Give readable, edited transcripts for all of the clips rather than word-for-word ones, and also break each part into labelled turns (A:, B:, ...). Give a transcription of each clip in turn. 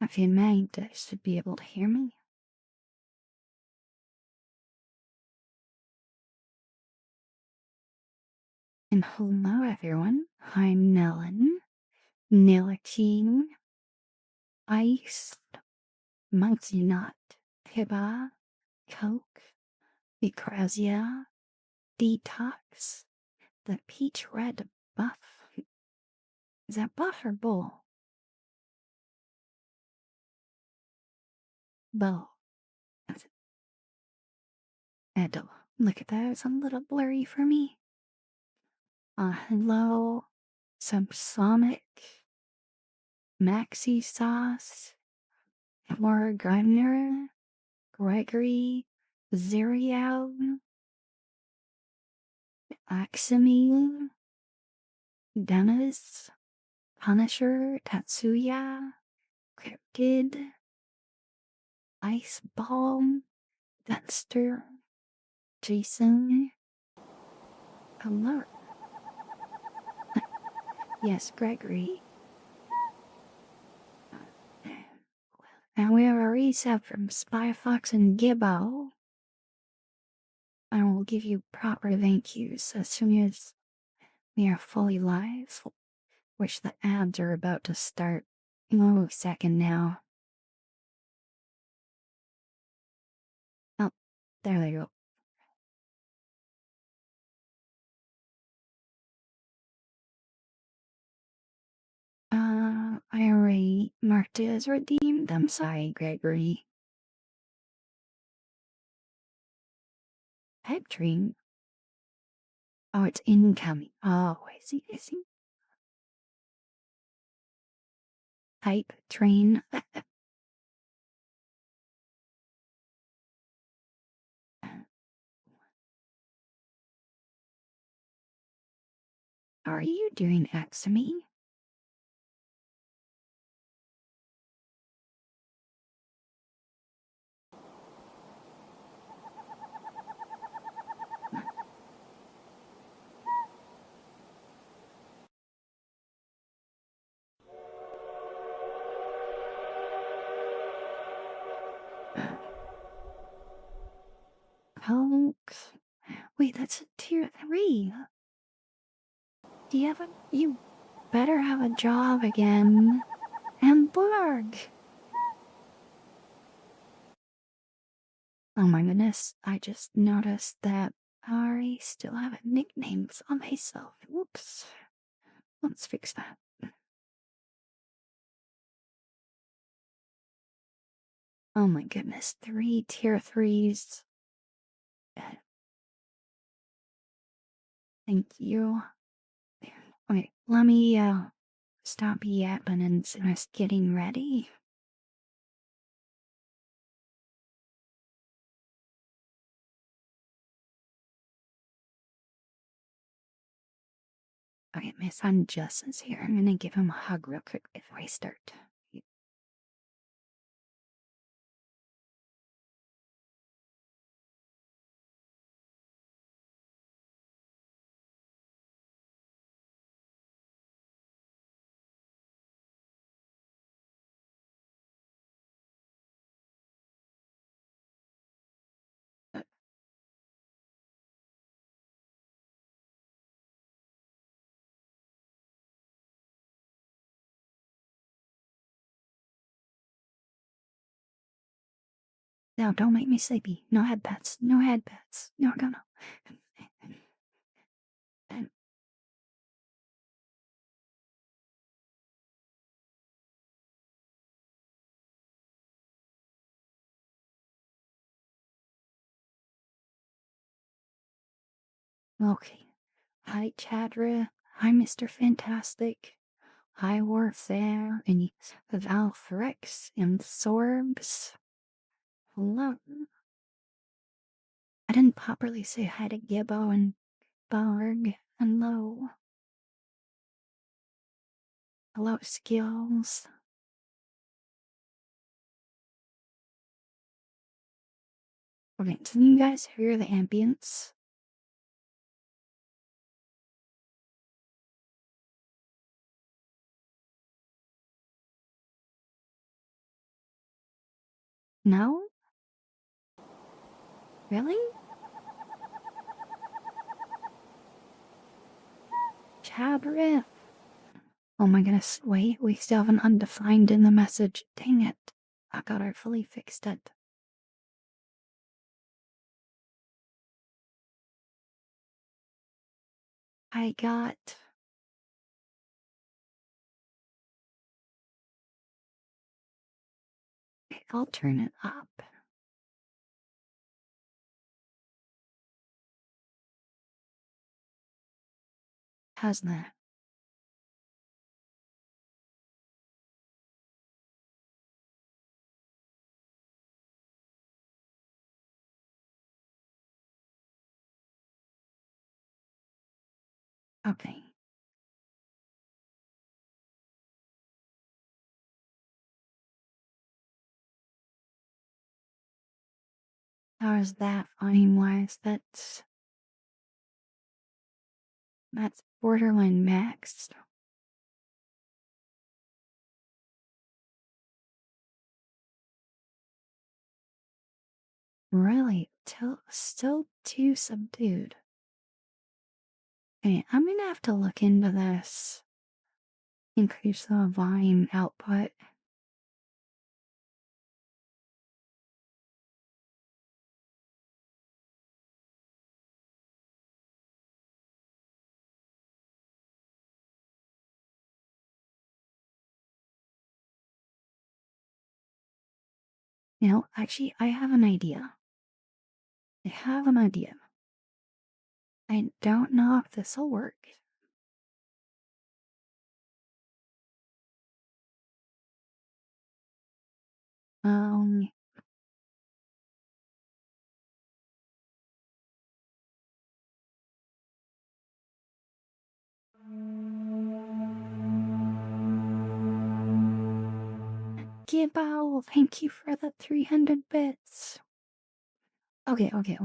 A: If you mind, I should be able to hear me. And hello, everyone. I'm Nellen. Nicotine, iced, monkey nut, hiba, coke, Vicrazia, detox, the peach red buff. Is that buff or bull? Bull. Edo. Look at that, it's a little blurry for me. Hello, subsonic, maxi sauce, more Griner, Gregory, Zerial, Axamine, Dennis, Punisher, Tatsuya, Cryptid, Ice Ball, Dexter, Jason, Alert. Yes, Gregory. And we have a reset from Spy Fox and Gibbo. I will give you proper thank yous as soon as we are fully live, which the ads are about to start. Oh, second now. Oh, there they go. I already marked it as redeemed. I'm sorry, Gregory. Hype train? Oh, it's incoming. Oh, I see. Hype train. Are you doing X to me? Hulk. Wait, that's a tier 3. Do you have a... You better have a job again. And Borg. Oh my goodness, I just noticed that I still have nicknames on myself. Whoops. Let's fix that. Oh my goodness, 3 tier 3s. Thank you. Okay, let me stop yapping and just getting ready. Okay, my son Justin's here. I'm gonna give him a hug real quick before I start. No, don't make me sleepy. No headpats. No headpats. No, no. Okay. Hi, Chadra. Hi, Mr. Fantastic. Hi, Warfare. And Valthrex and Sorbs. Hello. I didn't properly say hi to Gibbo and Barg. Hello. Hello, Skills. Okay, so you guys hear the ambience? No? Really? Chad Riff. Oh my goodness, wait, we still have an undefined in the message. Dang it. I got I fully fixed it. I got... I'll turn it up. How's that? Okay. How is that volume wise? That's borderline maxed. Really? Still too subdued. Okay, I'm gonna have to look into this. Increase the volume output. You know, actually, I have an idea. I have an idea. I don't know if this'll work. Um, Gibbo, thank you for the 300 bits. Okay. Okay,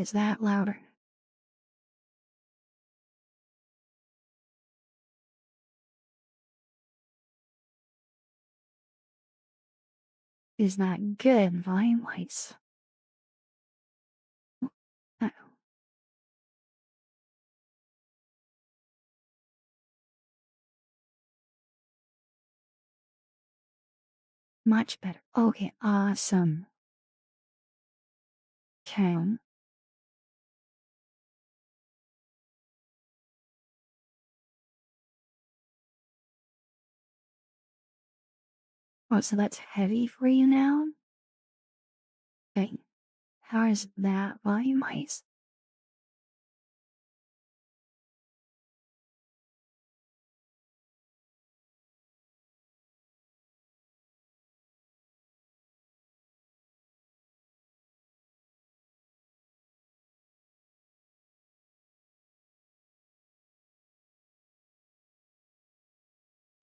A: is that louder? Is that good volume-wise? Oh, much better. Okay, awesome. Okay. Oh, so that's heavy for you now? Okay. How is that volume-wise?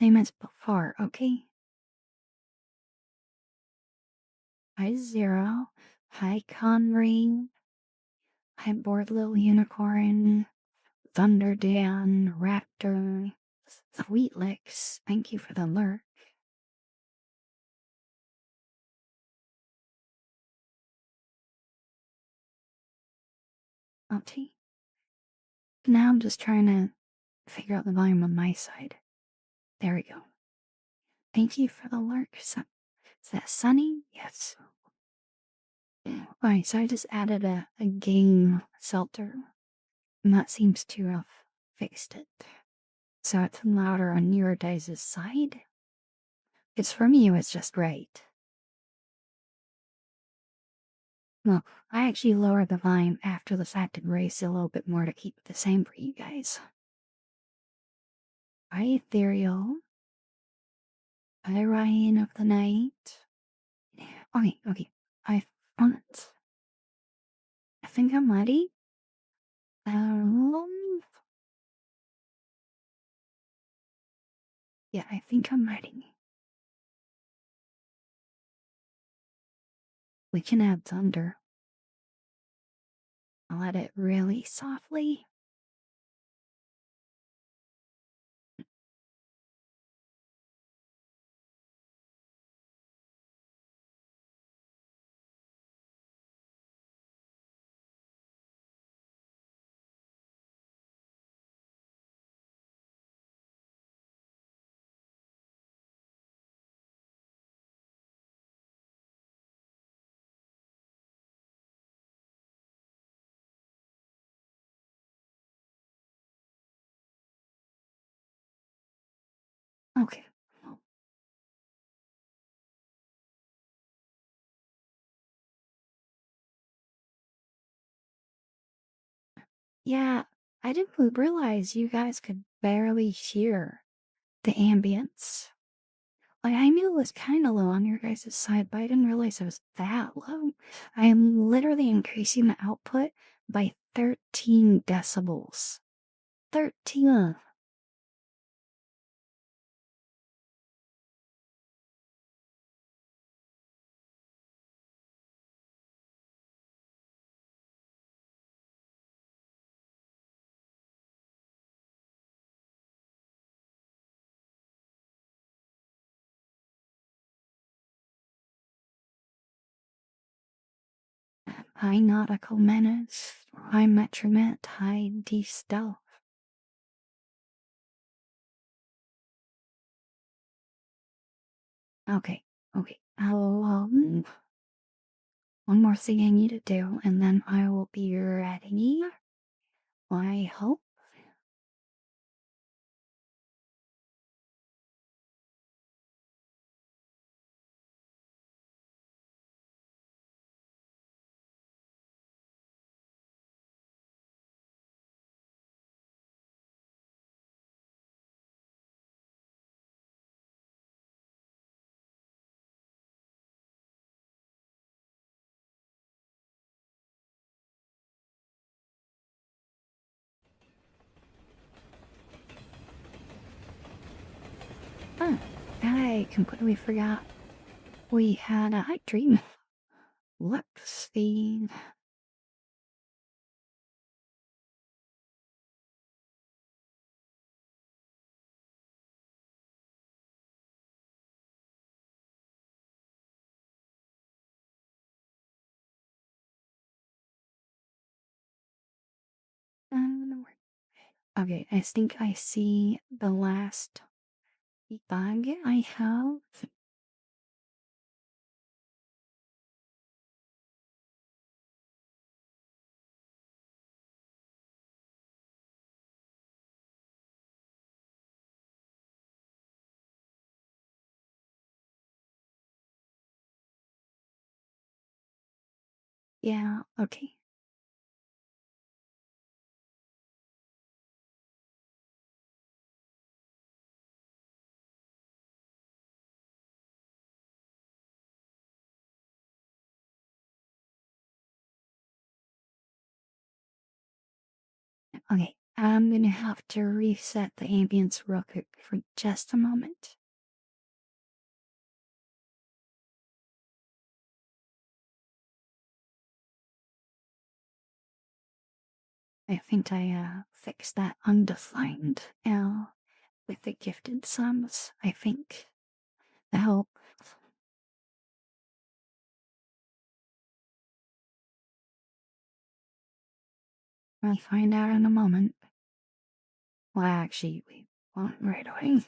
A: Same as before, okay? Hi, Zero. Hi, Conring. Hi, Bored Little Unicorn. Thunder Dan. Raptor. Sweet Licks. Thank you for the lurk. Okay. Now I'm just trying to figure out the volume on my side. There we go. Thank you for the lurk. Is that Sunny? Yes. Alright, so I just added a game filter, and that seems to have fixed it. So it's louder on your guys' side. It's for me, it was just right. Well, I actually lowered the volume after the fact and raised it a little bit more to keep it the same for you guys. Hi, Ethereal. Hi, Ryan of the Night. Okay. I found it. I think I'm ready. Yeah, I think I'm ready. We can add thunder. I'll add it really softly. Okay. Yeah, I didn't realize you guys could barely hear the ambience. Like, I knew it was kind of low on your guys' side, but I didn't realize it was that low. I am literally increasing the output by 13 decibels. 13. High nautical menace, high metromet, high D stealth. Okay, okay. One more thing I need to do, and then I will be ready. I hope. Huh, I completely forgot we had a hype dream. Let's see. Okay, I think I see the last bug I have. Yeah, okay. Okay, I'm gonna have to reset the ambience real quick for just a moment. I think I fixed that undefined L with the gifted sums. I think that helped. I'll find out in a moment. Well, actually, we won't right away.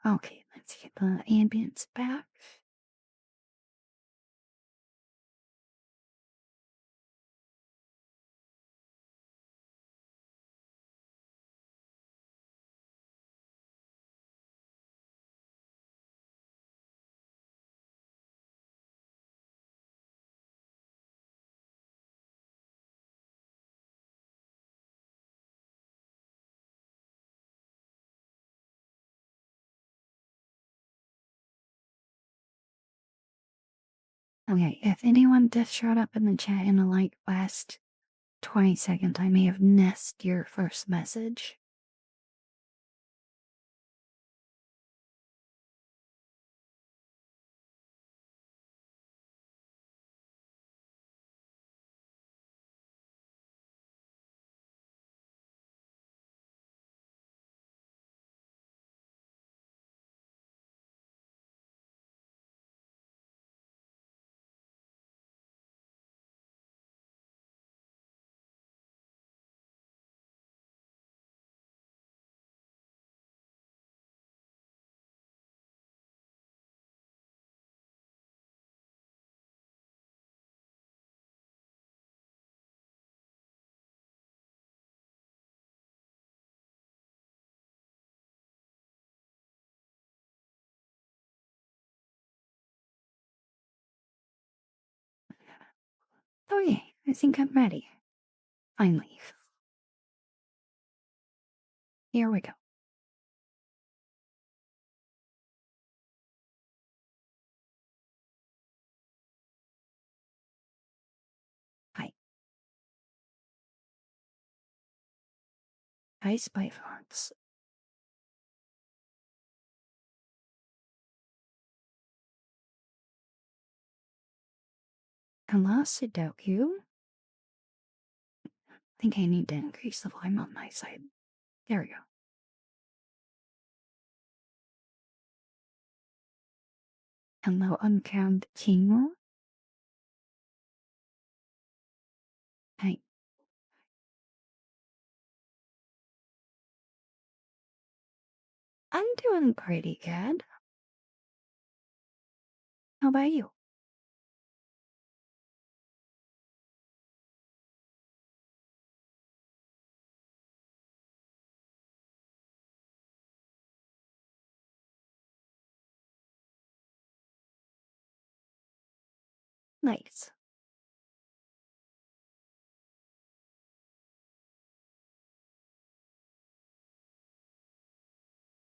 A: Okay, let's get the ambience back. Okay, if anyone just showed up in the chat in the Light West, 22nd, I may have missed your first message. Okay, I think I'm ready. Finally. Here we go. Hi. Hi, Spy Fox. Hello, Sudoku. Think I need to increase the volume on my side. There we go. Hello, Uncount King. Hey, I'm doing pretty good. How about you? Nice.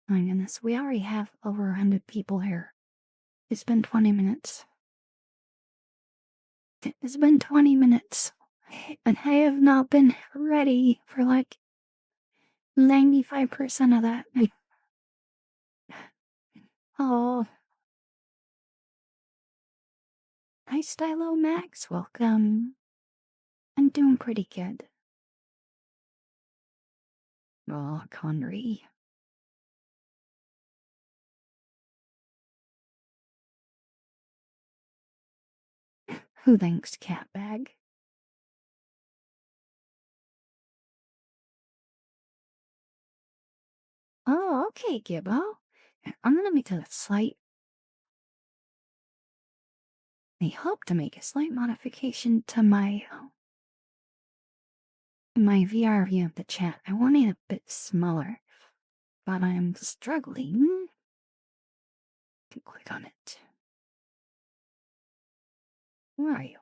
A: My goodness, we already have over 100 people here. It's been 20 minutes. It's been 20 minutes. And I have not been ready for like 95% of that. Oh, hi, Stylo Max. Welcome. I'm doing pretty good. Oh, Conry. Who thanks, Catbag? Oh, okay, Gibbo. I'm gonna make a slight. I hope to make a slight modification to my VR view of the chat. I want it a bit smaller, but I'm struggling to click on it. Where are you?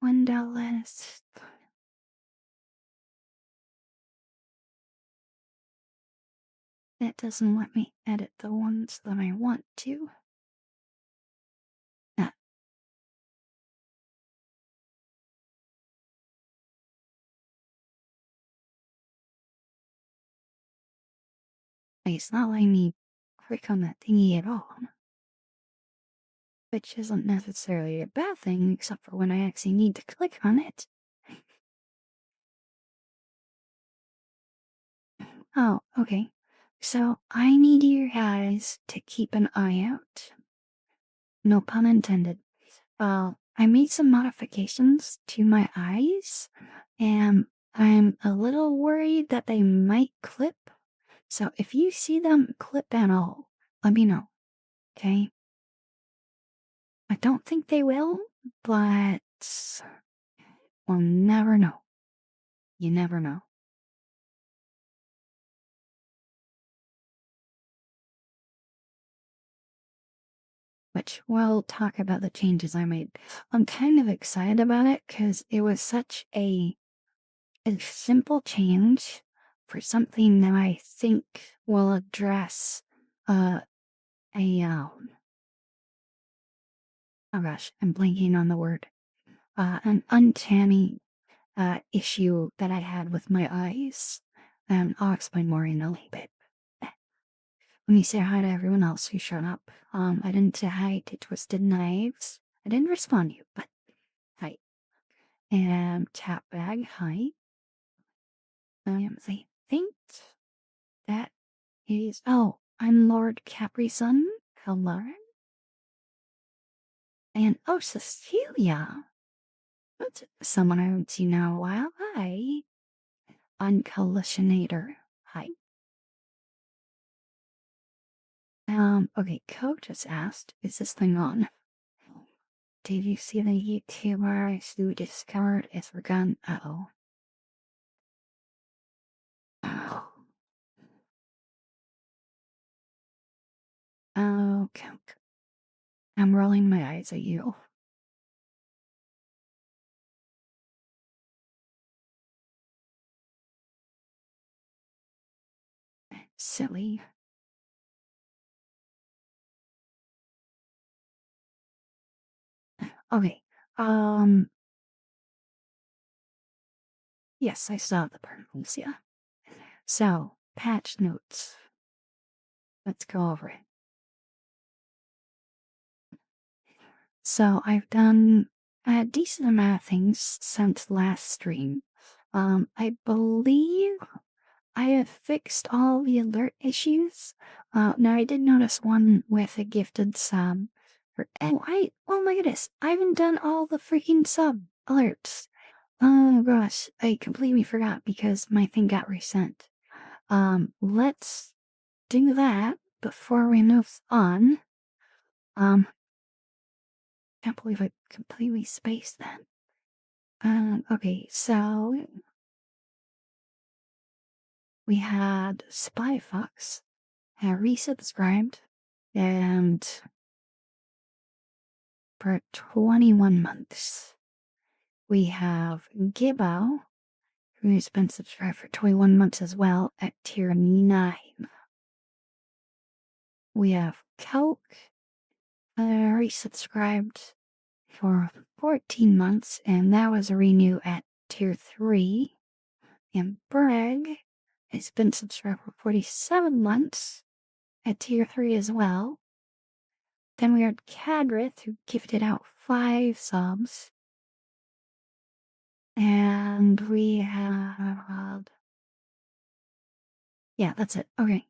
A: Window list. That doesn't let me edit the ones that I want to. Ah, it's not letting me click on that thingy at all. Which isn't necessarily a bad thing, except for when I actually need to click on it. Oh, okay. So I need you guys to keep an eye out. No pun intended. I made some modifications to my eyes, and I'm a little worried that they might clip. So if you see them clip at all, let me know, okay? I don't think they will, but we'll never know. You never know. much. We'll talk about the changes I made. I'm kind of excited about it because it was such a simple change for something that I think will address uh, oh gosh, I'm blanking on the word. An uncanny issue that I had with my eyes. And I'll explain more in a little bit. Let me say hi to everyone else who showed up. I didn't say hi to Twisted Knives. I didn't respond to you, but hi. And Tap Bag, hi. I think that is. Oh, I'm Lord Capri Sun. Hello. And oh, Cecilia. That's someone I haven't seen in a while. Hi. Uncollisionator. Hi. Okay, Coach just asked, is this thing on? Did you see the YouTuber who discovered his gun? Uh-oh. Oh. Okay. I'm rolling my eyes at you. Silly. Okay. Yes, I saw the purples, yeah. So, patch notes. Let's go over it. So, I've done a decent amount of things since last stream. I believe I have fixed all the alert issues. Now I did notice one with a gifted sub. Oh my goodness, I haven't done all the freaking sub alerts. Oh gosh, I completely forgot because my thing got resent. Let's do that before we move on. Can't believe I completely spaced that. Okay, so we had Spy Fox resubscribed and for 21 months. We have Gibbo, who's been subscribed for 21 months as well at tier 9. We have Coke, resubscribed for 14 months, and that was a renew at tier 3. And Bragg has been subscribed for 47 months at tier 3 as well. Then we had Cadrith, who gifted out 5 subs. And we have. Yeah, that's it. Okay.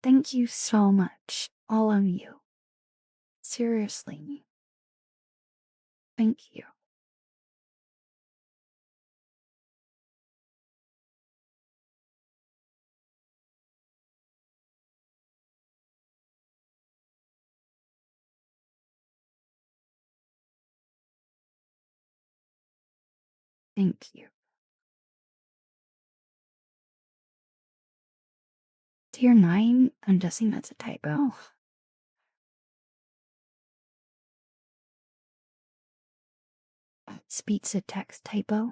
A: Thank you so much, all of you. Seriously. Thank you. Thank you. Tier 9? I'm guessing that's a typo. Speech to text typo.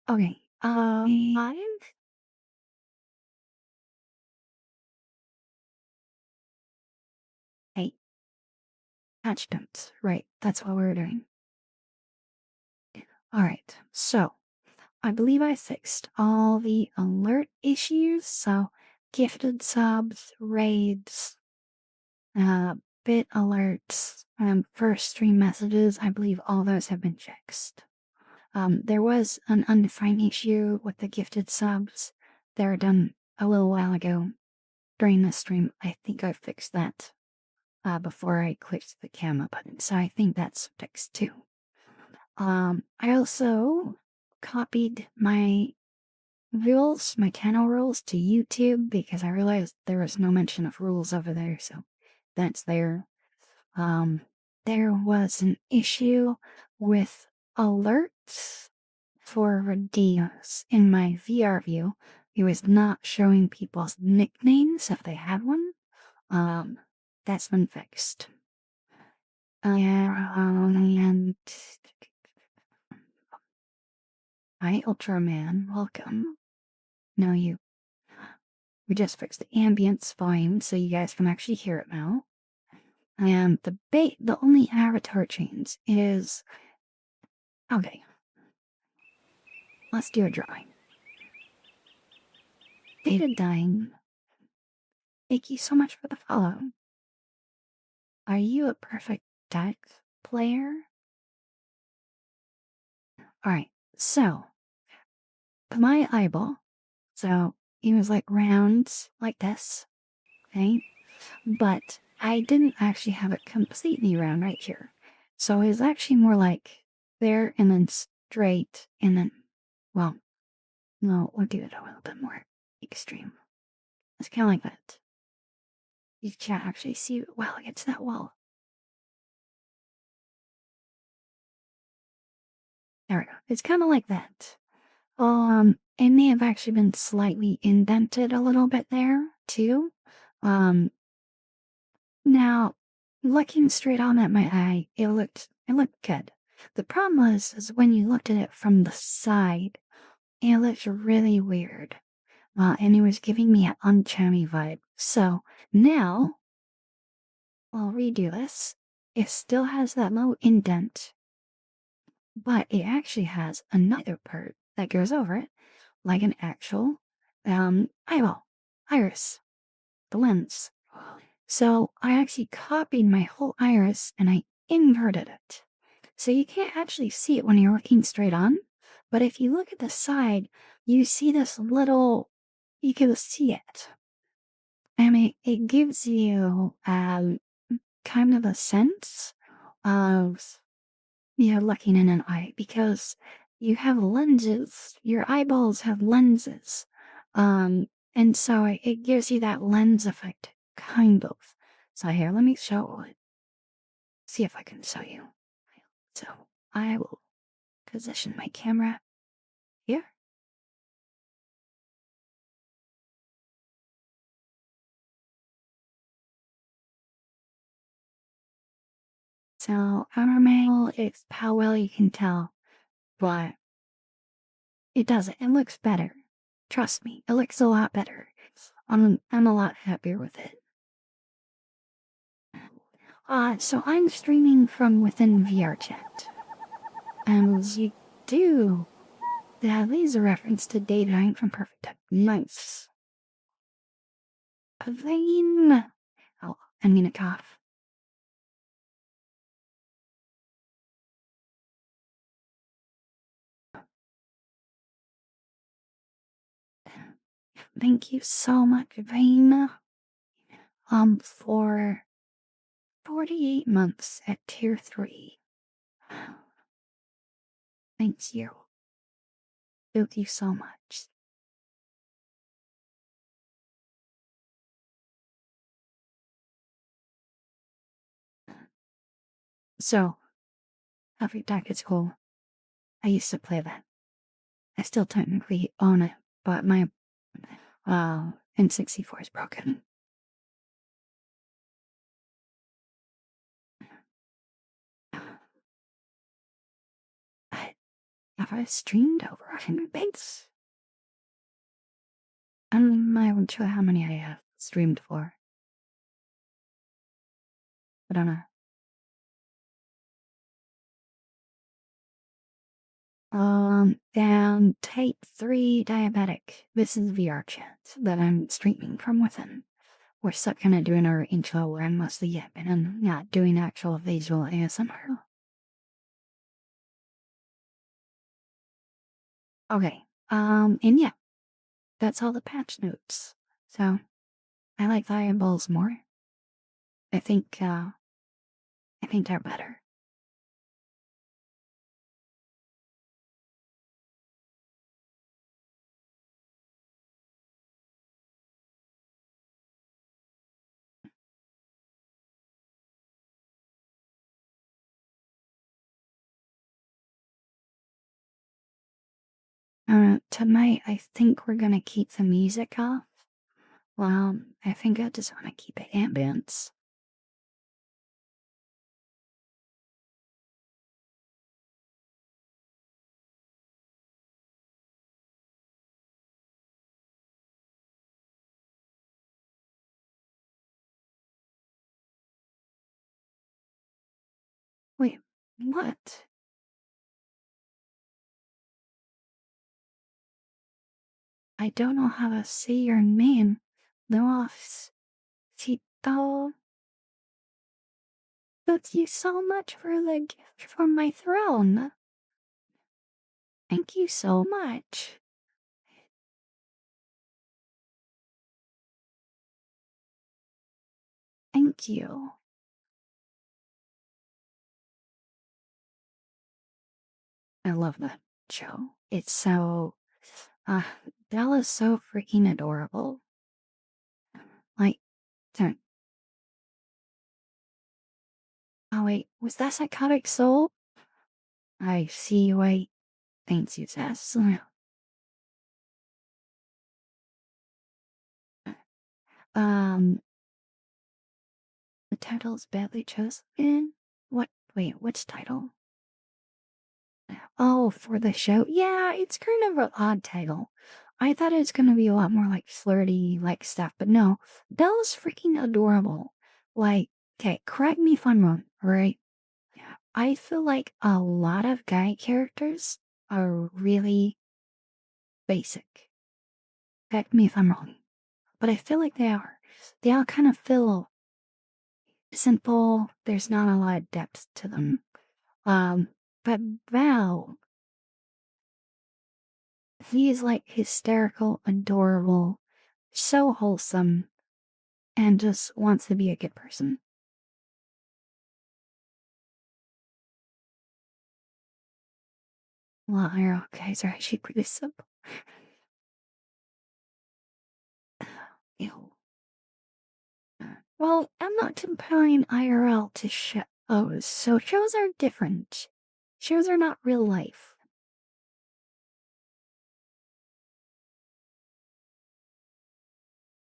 A: Okay. 5? Hey. Patch notes. Right. That's what we're doing. Alright. So, I believe I fixed all the alert issues. So, gifted subs, raids, bit alerts, first stream messages. I believe all those have been fixed. There was an undefined issue with the gifted subs. They were done a little while ago during the stream. I think I fixed that before I clicked the camera button, so I think that's fixed too. I also copied my rules, my channel rules, to YouTube because I realized there was no mention of rules over there, so that's there. There was an issue with alerts for redeems in my VR view. It was not showing people's nicknames if they had one. That's been fixed. And hi, Ultraman. Welcome. No, we just fixed the ambience volume so you guys can actually hear it now. And the only avatar change is okay. Let's do a drawing. Data dying. Thank you so much for the follow. Are you a perfect deck player? Alright, so my eyeball. So it was like rounds like this. Okay? But I didn't actually have it completely round right here. So it was actually more like there and then straight and then, well, no, we'll do it a little bit more extreme. It's kind of like that. You can't actually see it well against that wall. There we go. It's kind of like that. It may have actually been slightly indented a little bit there, too. Now, looking straight on at my eye, it looked good. The problem was is when you looked at it from the side, it looked really weird. And it was giving me an uncanny vibe. So now I'll redo this. It still has that low indent, but it actually has another part that goes over it, like an actual eyeball, iris, the lens. So I actually copied my whole iris and I inverted it. So you can't actually see it when you're looking straight on, but if you look at the side, you see this little, you can see it. I mean, it gives you kind of a sense of you're looking in an eye because you have lenses, your eyeballs have lenses. And so it gives you that lens effect, kind of. So here, let me see if I can show you. So I will position my camera here. So outer mangle is how well you can tell, but it doesn't. It looks better. Trust me, it looks a lot better. I'm a lot happier with it. So I'm streaming from within VRChat. And as you do, that leaves a reference to Data from Perfect Tech. Nice. Pavane. Oh, I'm gonna cough. Thank you so much, Vane. For 48 months at tier 3. Thanks you. Thank you so much. So, Perfect Deck is cool. I used to play that. I still technically own it, but my N64 is broken. Have I streamed over 100 bits? I'm not even sure how many I have streamed for. I don't know. And type 3 diabetic. This is VR chat that I'm streaming from within. We're stuck kind of doing our intro where I'm mostly yapping and not doing actual visual ASMR. Okay. And yeah, that's all the patch notes. So, I like the eyeballs more. I think they're better. Tonight I think we're gonna keep the music off. Well, I think I just want to keep it ambience. What? I don't know how to say your name. Luos Tito. Thank you so much for the gift for my throne. Thank you so much. Thank you. I love that show. It's so, uh, Bella's so freaking adorable. Like, turn. Oh wait, was that Psychotic Soul? I see. Wait, thanks you, Sass. Um, the title's badly chosen. What? Wait, which title? Oh, for the show? Yeah, it's kind of an odd title. I thought it was gonna be a lot more like flirty, like stuff, but no. Bella's freaking adorable. Like, okay, correct me if I'm wrong, right? I feel like a lot of guy characters are really basic. Correct me if I'm wrong. But I feel like they are. They all kind of feel simple. There's not a lot of depth to them. But Val, he is like hysterical, adorable, so wholesome, and just wants to be a good person. Well, our guys are actually pretty simple. Ew. Well, I'm not comparing IRL to shows, so shows are different. Shows are not real life.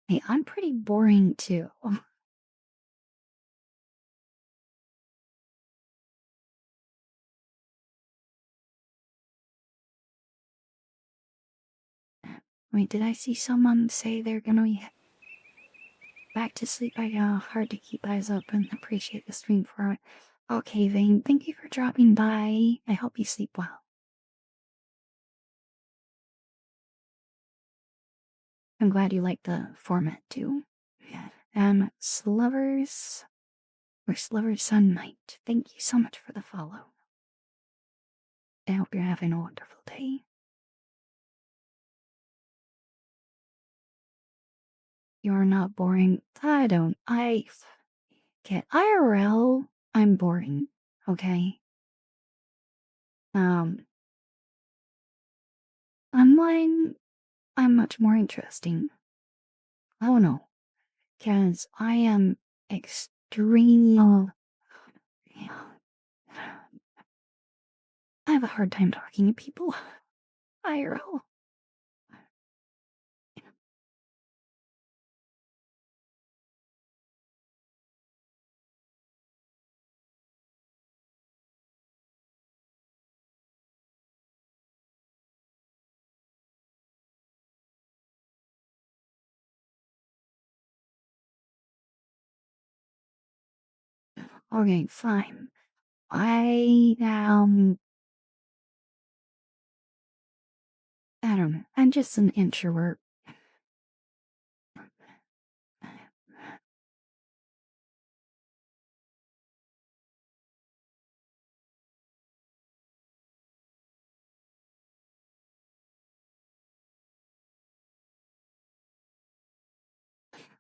A: Hey, I'm pretty boring too. Wait, did I see someone say they're gonna be back to sleep? Hard to keep eyes open. Appreciate the stream for it. Okay, Vane, thank you for dropping by. I hope you sleep well. I'm glad you like the format too. Slovers or Slover's Sun Knight, thank you so much for the follow. I hope you're having a wonderful day. You're not boring. I get IRL. I'm boring. Okay. Um, online, I'm much more interesting. Oh no, because I am extremely. I have a hard time talking to people. IRL. Okay, fine. I don't know. I'm just an introvert.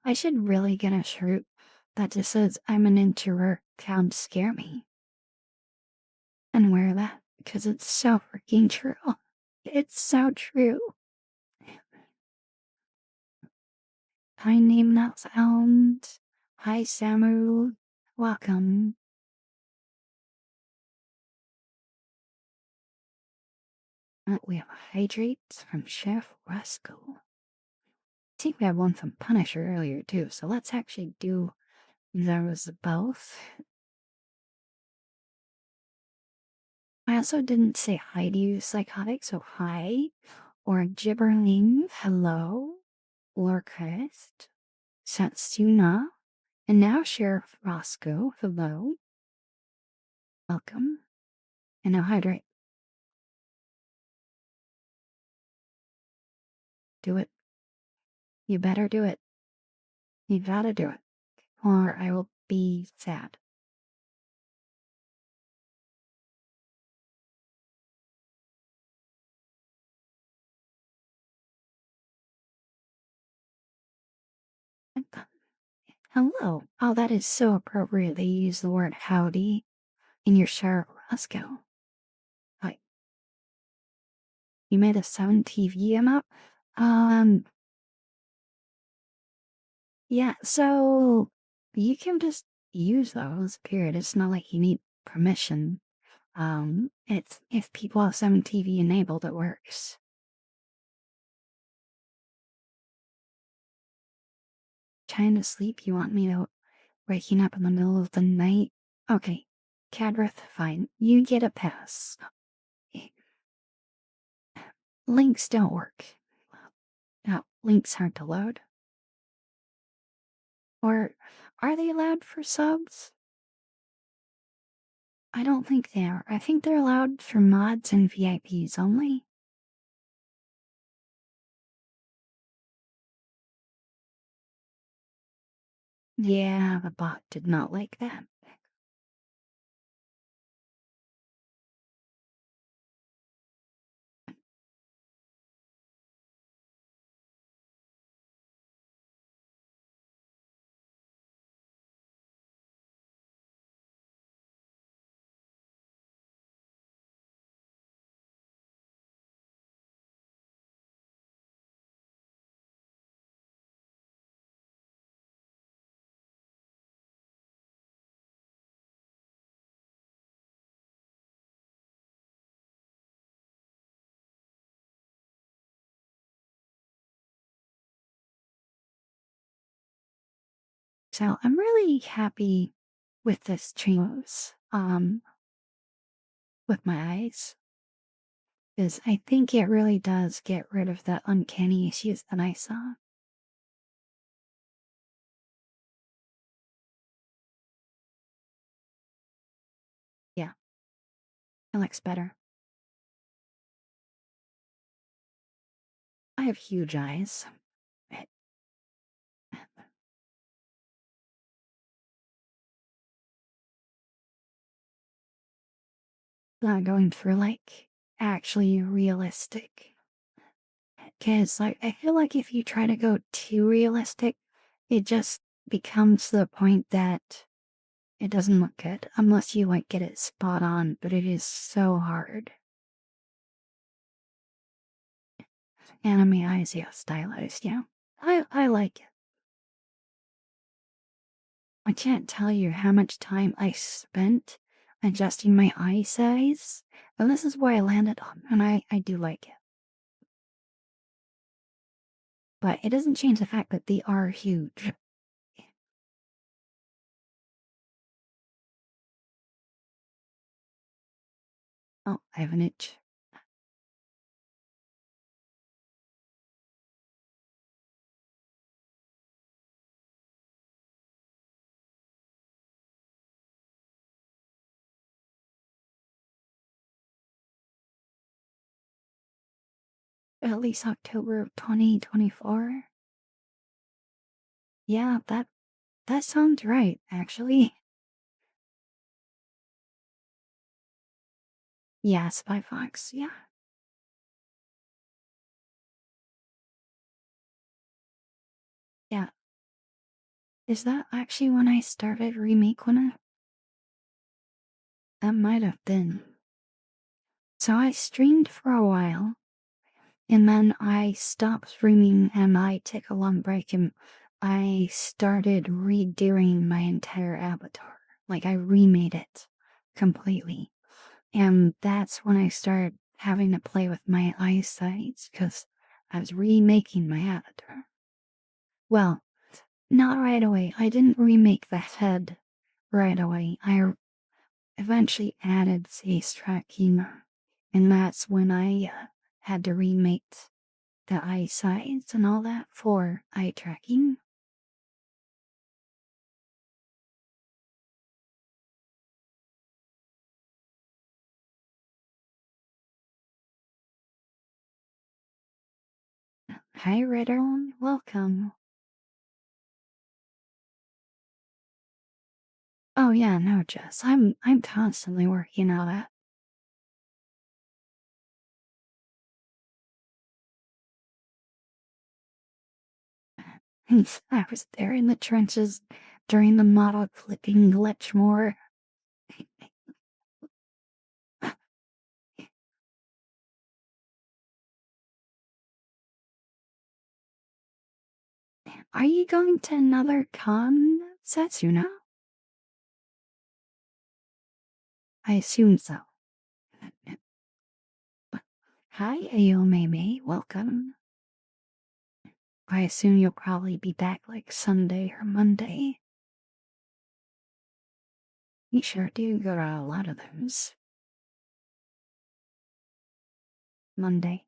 A: I should really get a shirt that just says I'm an introvert. Come scare me. And wear that because it's so freaking true. It's so true. Hi, name that sound. Hi, Samu. Welcome. We have Hydrates from Chef Roscoe. I think we had one from Punisher earlier too, so let's actually do those both. I also didn't say hi to you, Psychotic, so hi. Or Gibberling, hello. Lorcrest, Satsuna, and now Sheriff Roscoe, hello. Welcome. And now hydrate. Do it. You better do it. You gotta do it. Or I will be sad. Hello. Oh, that is so appropriate that you use the word howdy in your share of Roscoe. Like, you made a 7 TV map? Um, yeah, so you can just use those, period. It's not like you need permission. It's if people have 7 TV enabled, it works. Trying to sleep, you want me to waking up in the middle of the night? Okay, Cadrith, fine. You get a pass. Links don't work. Links aren't allowed. Or are they allowed for subs? I don't think they are. I think they're allowed for mods and VIPs only. Yeah, the bot did not like that. So I'm really happy with this change. With my eyes. Because I think it really does get rid of the uncanny issues that I saw. Yeah, it looks better. I have huge eyes. Going for like actually realistic. Because like I feel like if you try to go too realistic, it just becomes the point that it doesn't look good unless you like get it spot on, but it is so hard. Anime eyes, yeah, stylized, yeah. I like it. I can't tell you how much time I spent adjusting my eye size, and this is where I landed on, and I do like it. But it doesn't change the fact that they are huge. Oh, I have an itch. At least October of 2024. Yeah, that sounds right, actually. Yeah, Spy Fox, yeah. Yeah. Is that actually when I started Remake Winner? That might have been. So I streamed for a while, and then I stopped streaming and I took a long break and I started redoing my entire avatar. Like I remade it completely. And that's when I started having to play with my eyesight because I was remaking my avatar. Well, not right away. I didn't remake the head right away. I eventually added face tracking, and that's when I had to remake the eye size and all that for eye tracking. Hi, Riddle. Welcome. Oh yeah, no, Jess. I'm constantly working on it. I was there in the trenches during the model clipping glitch more. Are you going to another con, Setsuna? I assume so. Hi, Ayomeme. Welcome. I assume you'll probably be back like Sunday or Monday. You sure do go to a lot of those. Monday.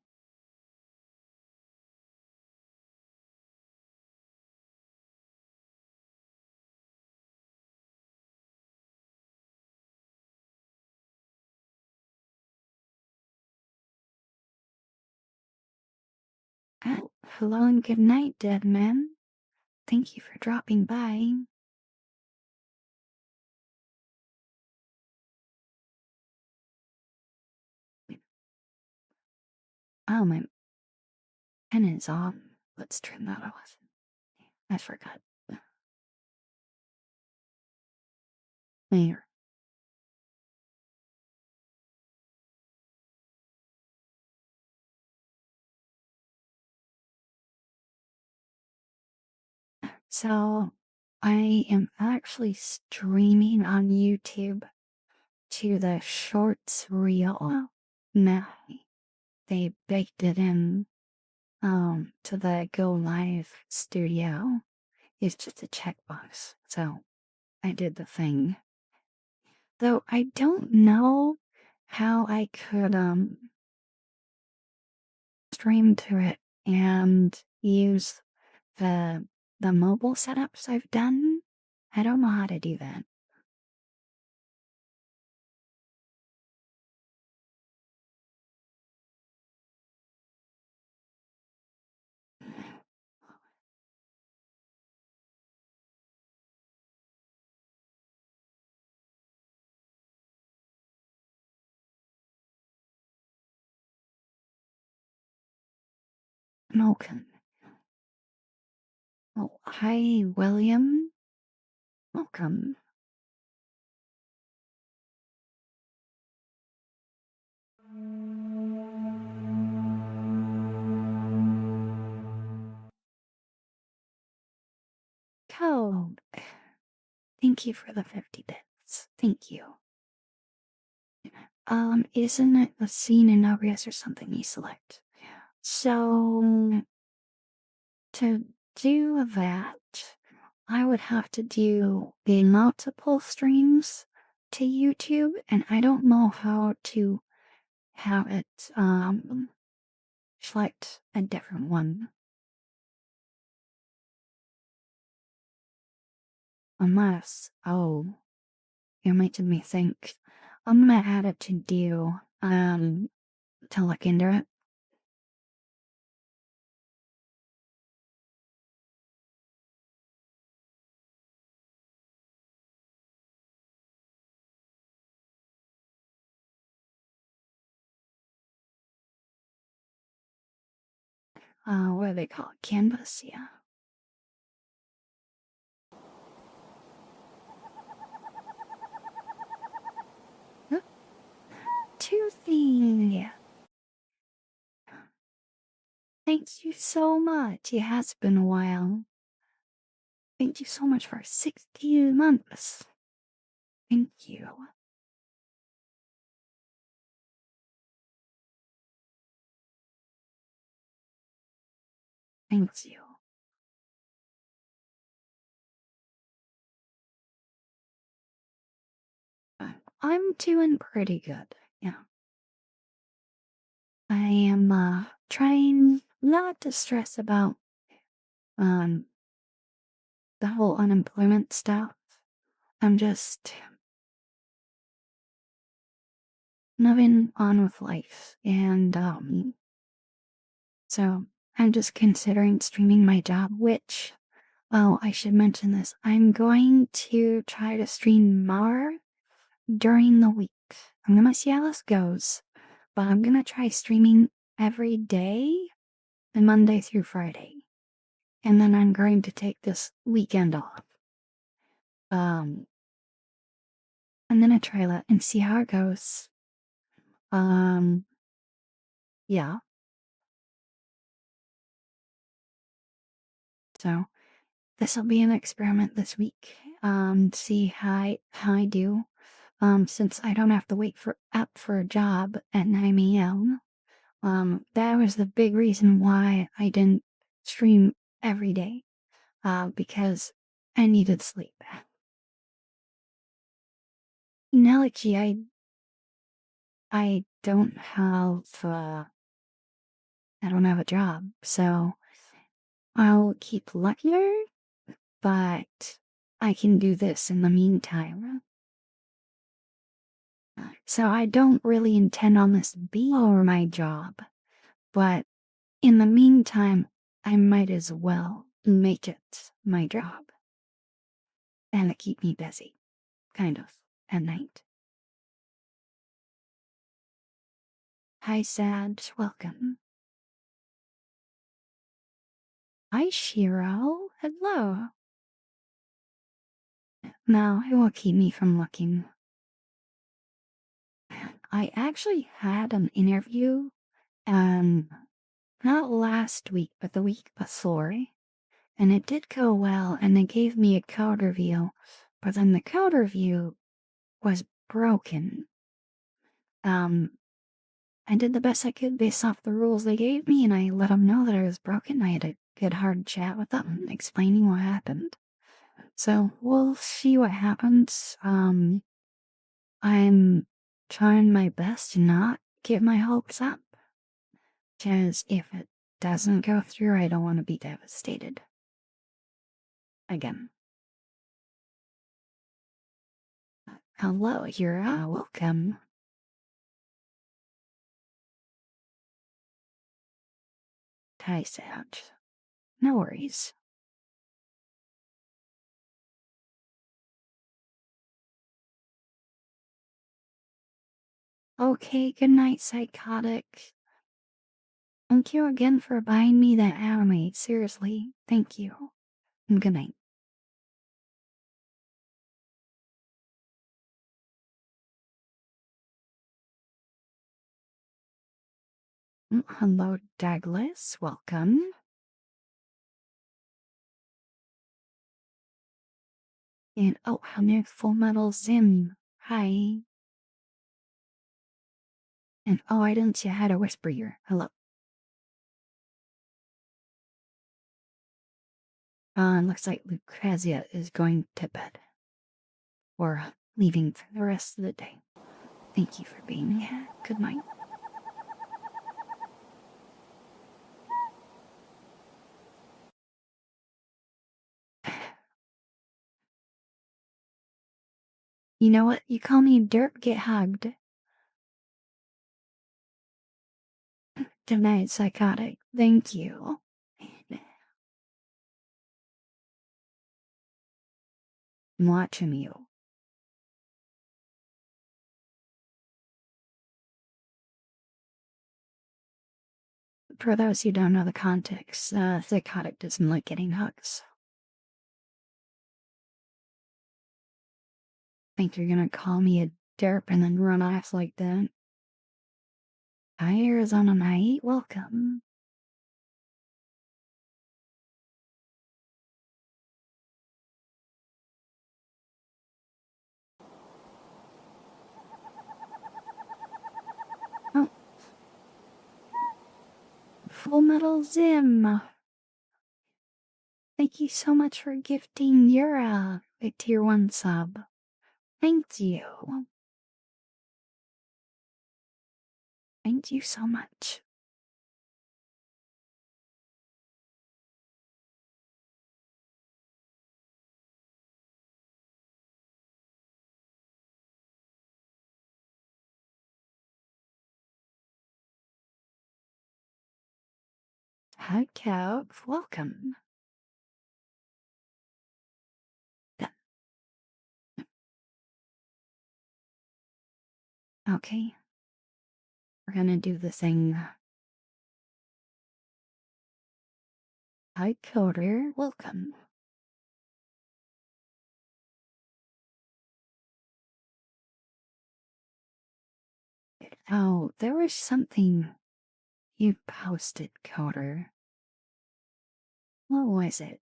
A: Hello and good night, dead man. Thank you for dropping by. Oh, my pen is on. Let's turn that off. I forgot. There. So, I am actually streaming on YouTube to the Shorts Reel. Now, they baked it in to the Go Live studio. It's just a checkbox. So, I did the thing. Though I don't know how I could stream to it and use the mobile setups I've done. I don't know how to do that. Welcome. Oh, hi, William. Welcome. Code. Thank you for the 50 bits. Thank you. Isn't it a scene in Obvious or something you select? So, to do that, I would have to do the multiple streams to YouTube, and I don't know how to have it, select a different one. Unless, oh, you're making me think. I'm gonna add it to do, to look into it. What do they call it? Canvas? Yeah. Huh? Toothy! Thank you so much. It has been a while. Thank you so much for 16 months. Thank you. Thank you. I'm doing pretty good. Yeah. I am, trying not to stress about, um, the whole unemployment stuff. I'm just moving on with life. And, so I'm just considering streaming my job, which, well, I should mention this. I'm going to try to stream more during the week. I'm gonna see how this goes, but I'm gonna try streaming every day and Monday through Friday. And then I'm going to take this weekend off. I'm gonna try that and see how it goes. Yeah. So this will be an experiment this week. See how I do. Since I don't have to wait for up for a job at 9 a.m. That was the big reason why I didn't stream every day. Because I needed sleep. Analogy, I don't have I don't have a job, so I'll keep luckier, but I can do this in the meantime. So I don't really intend on this being my job, but in the meantime, I might as well make it my job. And it keep me busy, kind of, at night. Hi, Sad. Welcome. Hi, Shiro. Hello. Now, it will keep me from looking. I actually had an interview, not last week, but the week before, and it did go well, and they gave me a code review, but then the code review was broken. I did the best I could based off the rules they gave me, and I let them know that it was broken. I had a good hard chat with them, explaining what happened. So we'll see what happens. I'm trying my best to not get my hopes up, because if it doesn't go through, I don't want to be devastated. Again. Hello, Yura. Welcome. Ties out. No worries. Okay, good night, Psychotic. Thank you again for buying me that anime. Seriously, thank you. And good night. Hello, Douglas. Welcome. And oh, hello, Full Metal Zim. Hi. And oh, I didn't see how to whisper here. Hello. Looks like Lucrezia is going to bed. Or leaving for the rest of the day. Thank you for being here. Good night. You know what? You call me Derp, get hugged. Good night, Psychotic. Thank you. I'm watching you. For those who don't know the context, Psychotic doesn't like getting hugs. Think you're gonna call me a derp and then run off like that? Hi, Arizona Night. Welcome. Oh. Full Metal Zim. Thank you so much for gifting Yura a tier 1 sub. Thank you. Thank you so much. Hi, Kev. Welcome. Okay, we're gonna do the thing. Hi, Coder. Welcome. Oh, there was something you posted, Coder. What was it?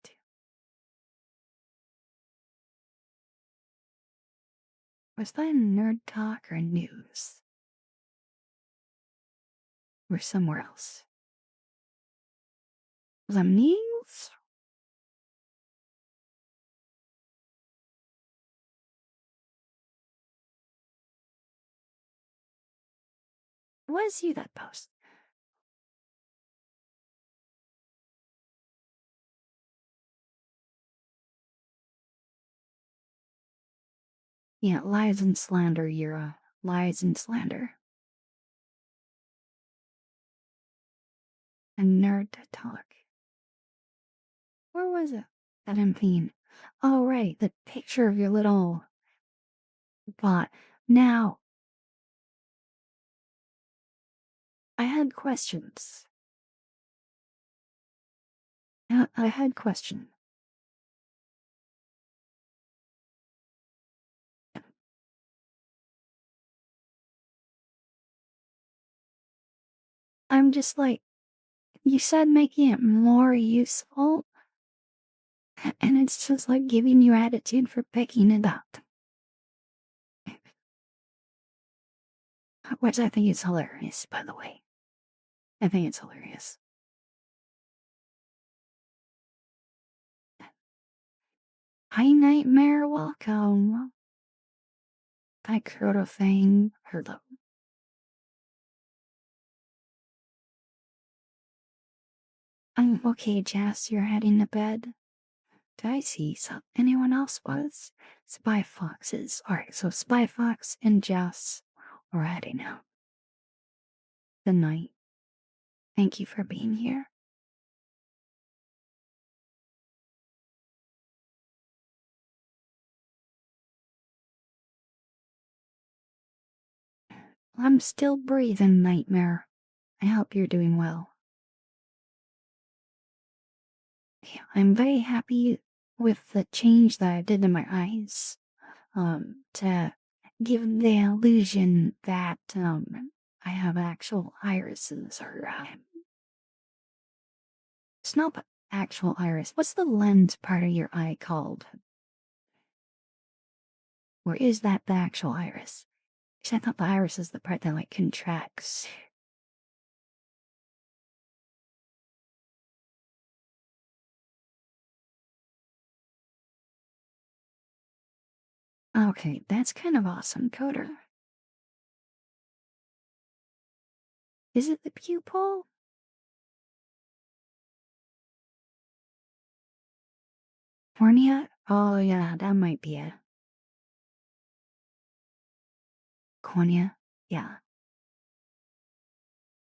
A: Was that Nerd Talk or news? Or somewhere else? Was that news? Was you that post? Yeah, lies and slander, Yura. Lies and slander. And Nerd Talk. Where was it? That I'm mean. Oh, right, the picture of your little bot. Now, I had questions. I had question. I'm just like, you said making it more useful, and it's just like giving you attitude for picking it up. Which I think is hilarious, by the way. I think it's hilarious. Hi, Nightmare, welcome. Hi, Croto Fang. Hello. I'm okay, Jess, you're heading to bed. Did I see anyone else was? Spy Foxes. Alright, so Spy Fox and Jess are heading out. Good night. Thank you for being here. I'm still breathing, Nightmare. I hope you're doing well. Yeah, I'm very happy with the change that I did to my eyes. To give the illusion that, I have actual irises or, it's not actual iris. What's the lens part of your eye called? Or is that the actual iris? 'Cause I thought the iris is the part that, like, contracts. Okay, that's kind of awesome, Coder. Is it the pupil? Cornea? Oh, yeah, that might be it. Cornea? Yeah.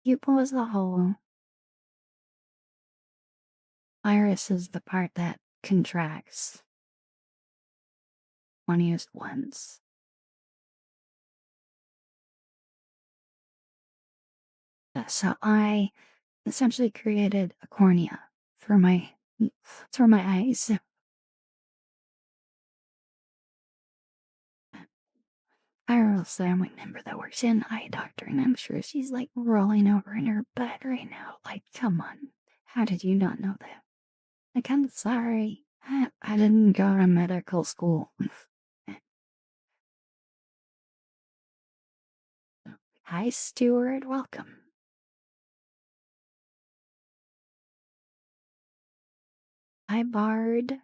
A: Pupil is the hole. Iris is the part that contracts. Cornea is the lens. So I essentially created a cornea for my eyes. I have a family member that works in eye doctor, and I'm sure she's like rolling over in her bed right now. Like, come on, how did you not know that? Like, I'm sorry, I didn't go to medical school. Hi, Stuart. Welcome. Hi, Bard.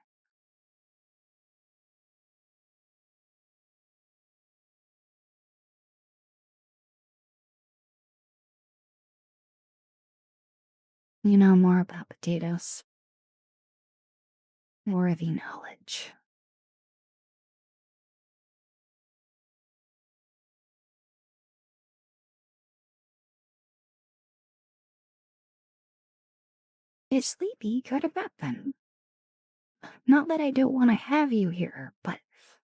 A: You know more about potatoes. Worthy knowledge. It's sleepy, go to bed then. Not that I don't want to have you here, but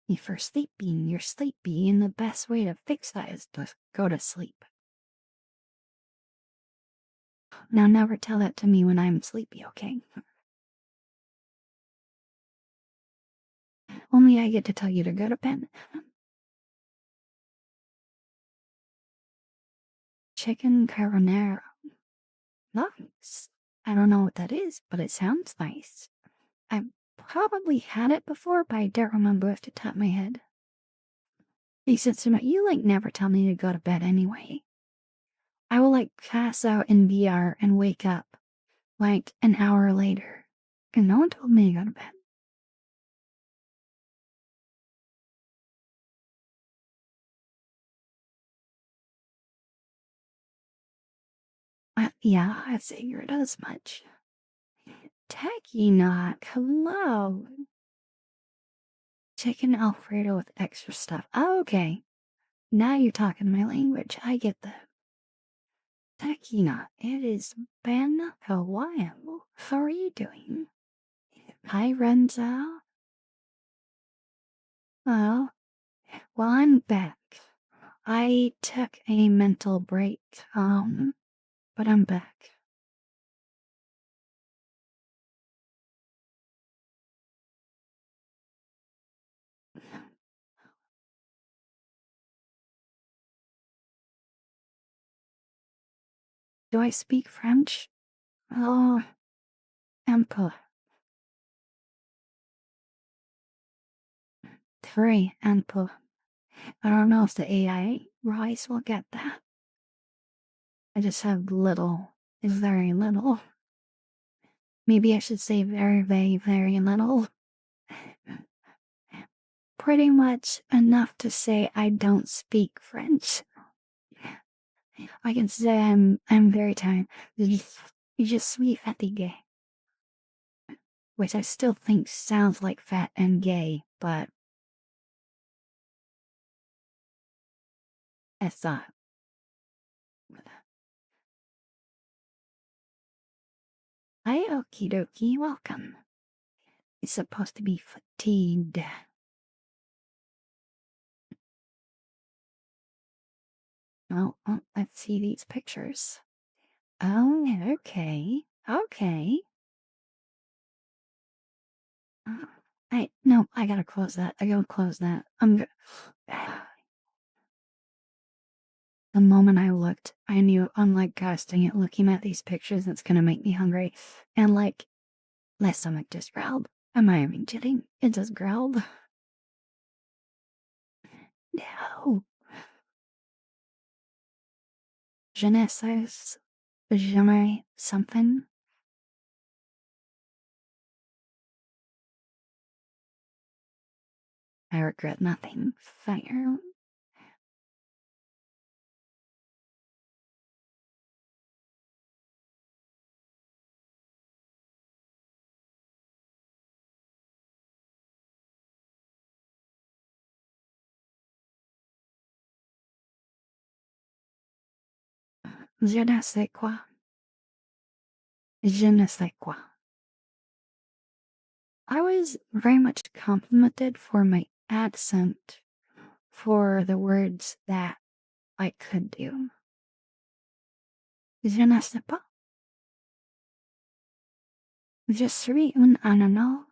A: if you're sleepy, and the best way to fix that is to go to sleep. Now never tell that to me when I'm sleepy, okay? Only I get to tell you to go to bed. Chicken carbonara. Nice. I don't know what that is, but it sounds nice. I've probably had it before, but I don't remember off the top of my head. Since you never tell me to go to bed anyway. I will pass out in VR and wake up an hour later. And no one told me to go to bed. Yeah, I figured as much. Tacky not. Hello. Chicken Alfredo with extra stuff. Oh, okay. Now you're talking my language. I get that. Tacky not. It has been a while. How are you doing? Hi, Renzo. Well, I'm back. I took a mental break, but I'm back. Do I speak French? Oh, un peu. Très un peu. I don't know if the AI Rise will get that. I just have little. It's very little. Maybe I should say very, very, very little. Pretty much enough to say I don't speak French. I can say I'm very tired. Je suis fatigué. Which I still think sounds like fat and gay, but that's not. Hi, okie dokie, welcome. It's supposed to be fatigued. Oh, let's see these pictures. Oh, okay. Okay. No, I gotta close that. I gotta close that. The moment I looked, I knew I'm gosh dang it, looking at these pictures, it's gonna make me hungry. And my stomach just growled. Am I even kidding? It just growled. No. Je ne sais jamais something. I regret nothing. Fire. Je ne sais quoi. Je ne sais quoi. I was very much complimented for my accent for the words that I could do. Je ne sais pas. Je suis un ananas.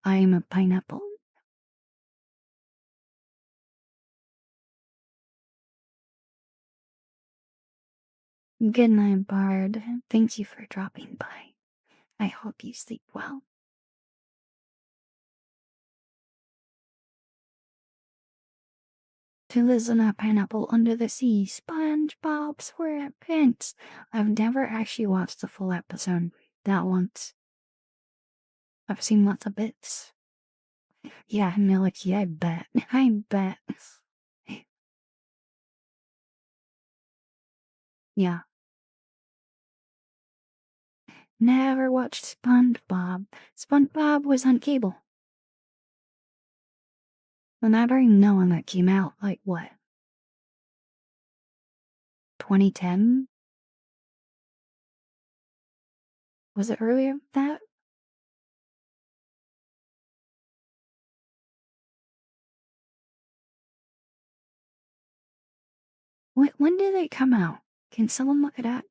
A: I am a pineapple. Good night, Bard. Thank you for dropping by. I hope you sleep well. To listen to Pineapple Under the Sea, SpongeBob SquarePants. I've never actually watched the full episode. That once. I've seen lots of bits. Yeah, Milky, I bet. I bet. Yeah. Never watched SpongeBob. SpongeBob was on cable. And I don't even know when that came out. What? 2010? Was it earlier than that? When did it come out? Can someone look it up?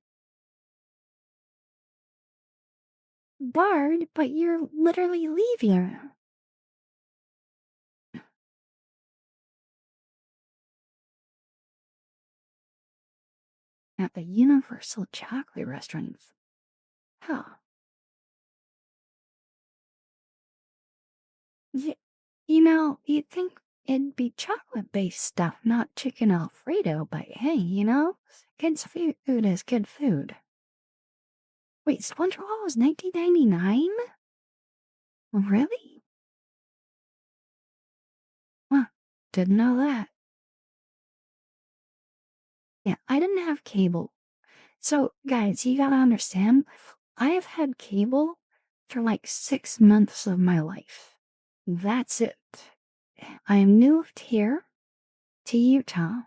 A: Bard, but you're literally leaving. At the Universal Chocolate Restaurant. Huh. Y- you'd think it'd be chocolate-based stuff, not chicken Alfredo, but hey, kids' food is good food. Wait, SpongeBob was 1999? Really? Huh, didn't know that. Yeah, I didn't have cable. So, guys, you gotta understand, I have had cable for like 6 months of my life. That's it. I moved here to Utah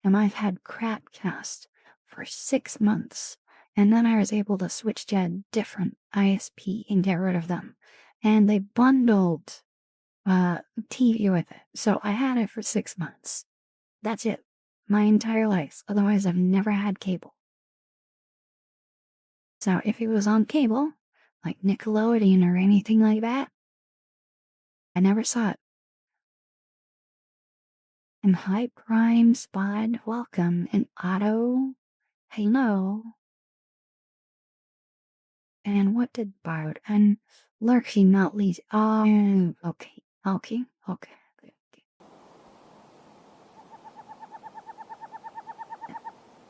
A: and I've had Crapcast for 6 months. And then I was able to switch to a different ISP and get rid of them. And they bundled uh, TV with it. So I had it for 6 months. That's it. My entire life. Otherwise, I've never had cable. So if it was on cable, like Nickelodeon or anything like that, I never saw it. And High Prime, Spot, Welcome, and Otto, Hello. And what did Bard and Lurky not lead? Oh, okay.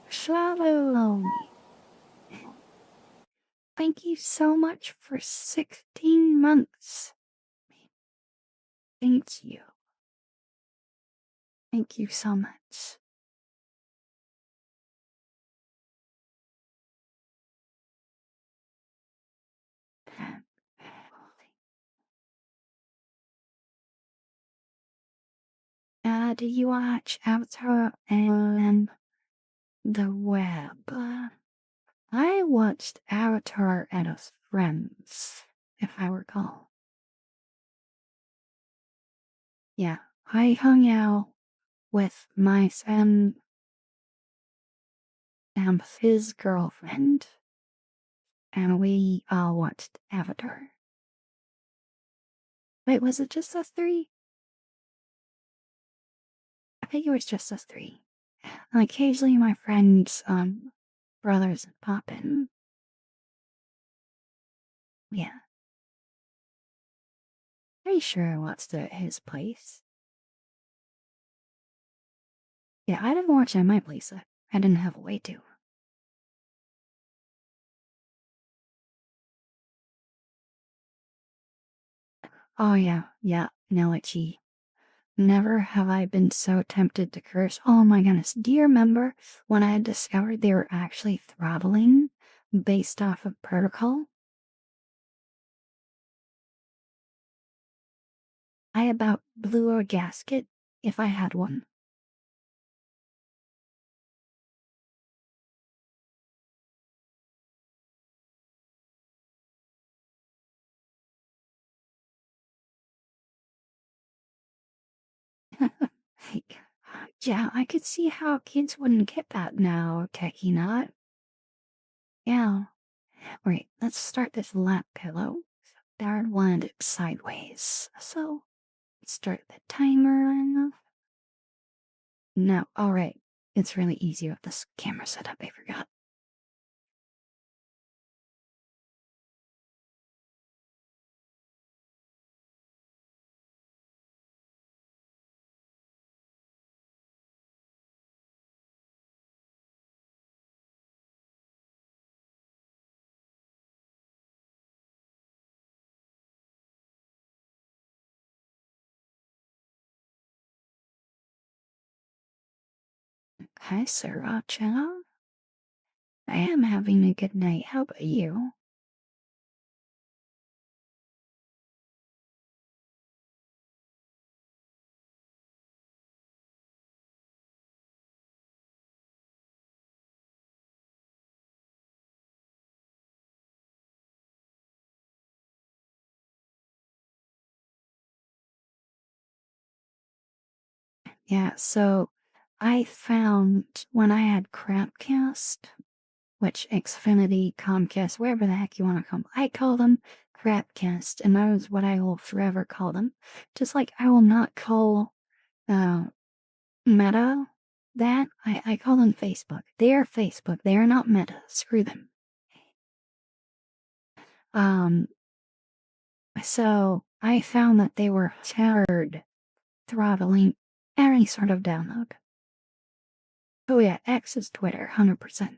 A: Shalom. Thank you so much for 16 months. Thank you. Thank you so much. Do you watch Avatar and the web? I watched Avatar at a friend's, if I recall. Yeah, I hung out with my friend and his girlfriend, and we all watched Avatar. Wait, was it just us three? I think it was just us three. And occasionally my friends, brothers pop in. Yeah. Pretty sure I watched it at his place. Yeah, I didn't watch it at my place. I didn't have a way to. Oh yeah, Nelichi. Never have I been so tempted to curse. Oh my goodness. Do you remember when I discovered they were actually throttling based off of protocol? I about blew a gasket if I had one. Like, yeah, I could see how kids wouldn't get that now, Techie not. Yeah. Wait, let's start this lap pillow. Dad wanted it sideways. So, let's start the timer and... No, alright. It's really easy with this camera setup, I forgot. Hi, Sriracha. I am having a good night. How about you? Yeah, so I found when I had Crapcast, which Xfinity, Comcast, wherever the heck you want to call them, I call them Crapcast, and that is what I will forever call them. Just like I will not call uh, Meta that, I call them Facebook. They are Facebook. They are not Meta. Screw them. Um, so I found that they were throttling any sort of download. Oh yeah, X is Twitter, 100%.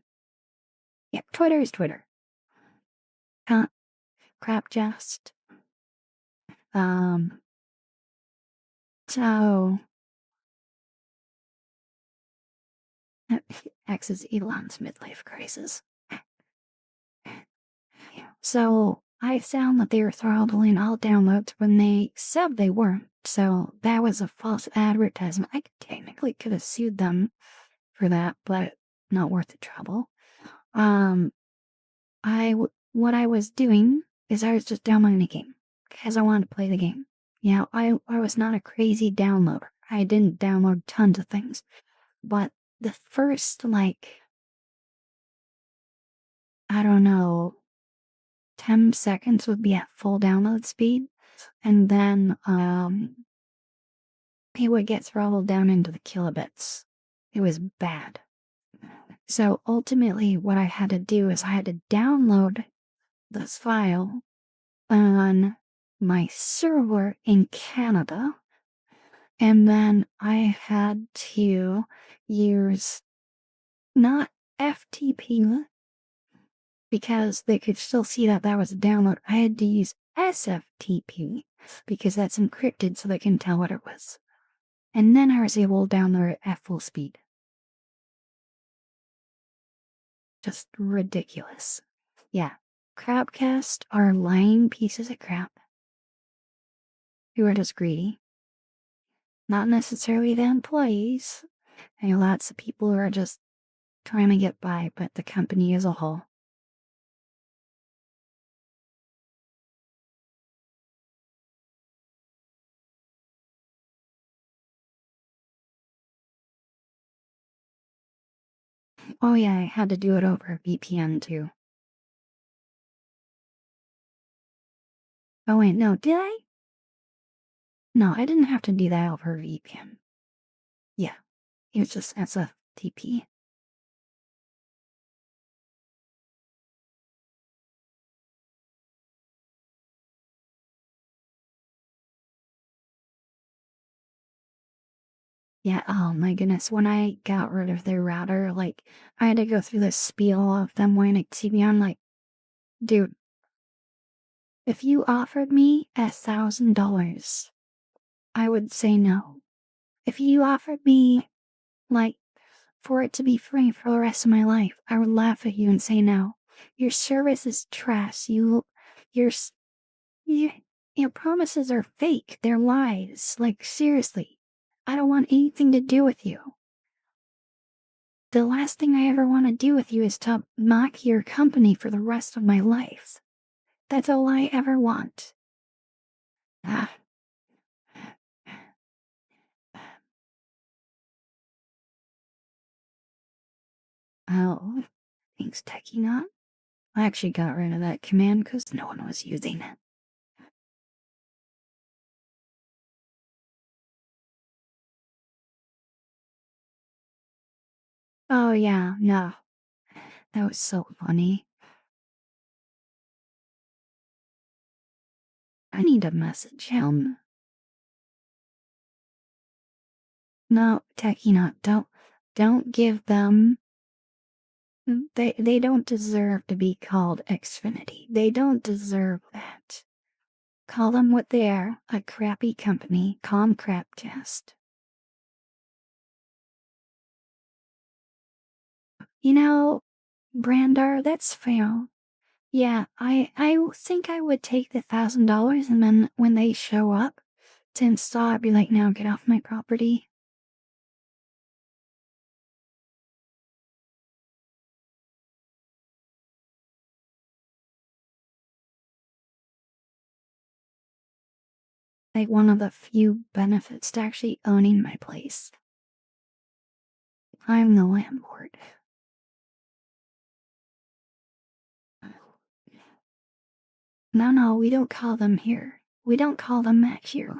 A: Yep, Twitter is Twitter. Crapcast. Um, so X is Elon's midlife crisis. So I found that they were throttling all downloads when they said they weren't. So that was a false advertisement. I technically could have sued them for that, but not worth the trouble. What I was doing is I was just downloading the game because I wanted to play the game. You know, I was not a crazy downloader. I didn't download tons of things, but the first I don't know, 10 seconds would be at full download speed, and then he would get throttled down into the kilobits. It was bad. So ultimately, what I had to do is I had to download this file on my server in Canada, and then I had to use not FTP because they could still see that that was a download. I had to use SFTP because that's encrypted so they can tell what it was. And then I was able to download it at full speed. Just ridiculous. Yeah, Crapcast are lying pieces of crap who are just greedy. Not necessarily the employees. And lots of people who are just trying to get by, but the company as a whole. Oh yeah, I had to do it over VPN too. Oh wait, no, did I? No, I didn't have to do that over VPN. Yeah, it was just SFTP. Yeah, oh my goodness, when I got rid of their router, I had to go through this spiel of them wanting to see me. I'm like, dude, if you offered me $1,000, I would say no. If you offered me, like, for it to be free for the rest of my life, I would laugh at you and say no. Your service is trash. Your, s- you, your promises are fake. They're lies. Like, seriously. I don't want anything to do with you. The last thing I ever want to do with you is to mock your company for the rest of my life. That's all I ever want. Ah. Oh, thanks, Techie Not. I actually got rid of that command because no one was using it. Oh yeah, no. That was so funny. I need to message him. No, Techie Not, don't give them. They don't deserve to be called Xfinity. They don't deserve that. Call them what they are, a crappy company. Calm Crapcast. You know, Brandar, that's fair. Yeah, I think I would take the $1,000 and then when they show up to install, I'd be like, now get off my property. like one of the few benefits to actually owning my place. I'm the landlord. No, we don't call them here. We don't call them that here.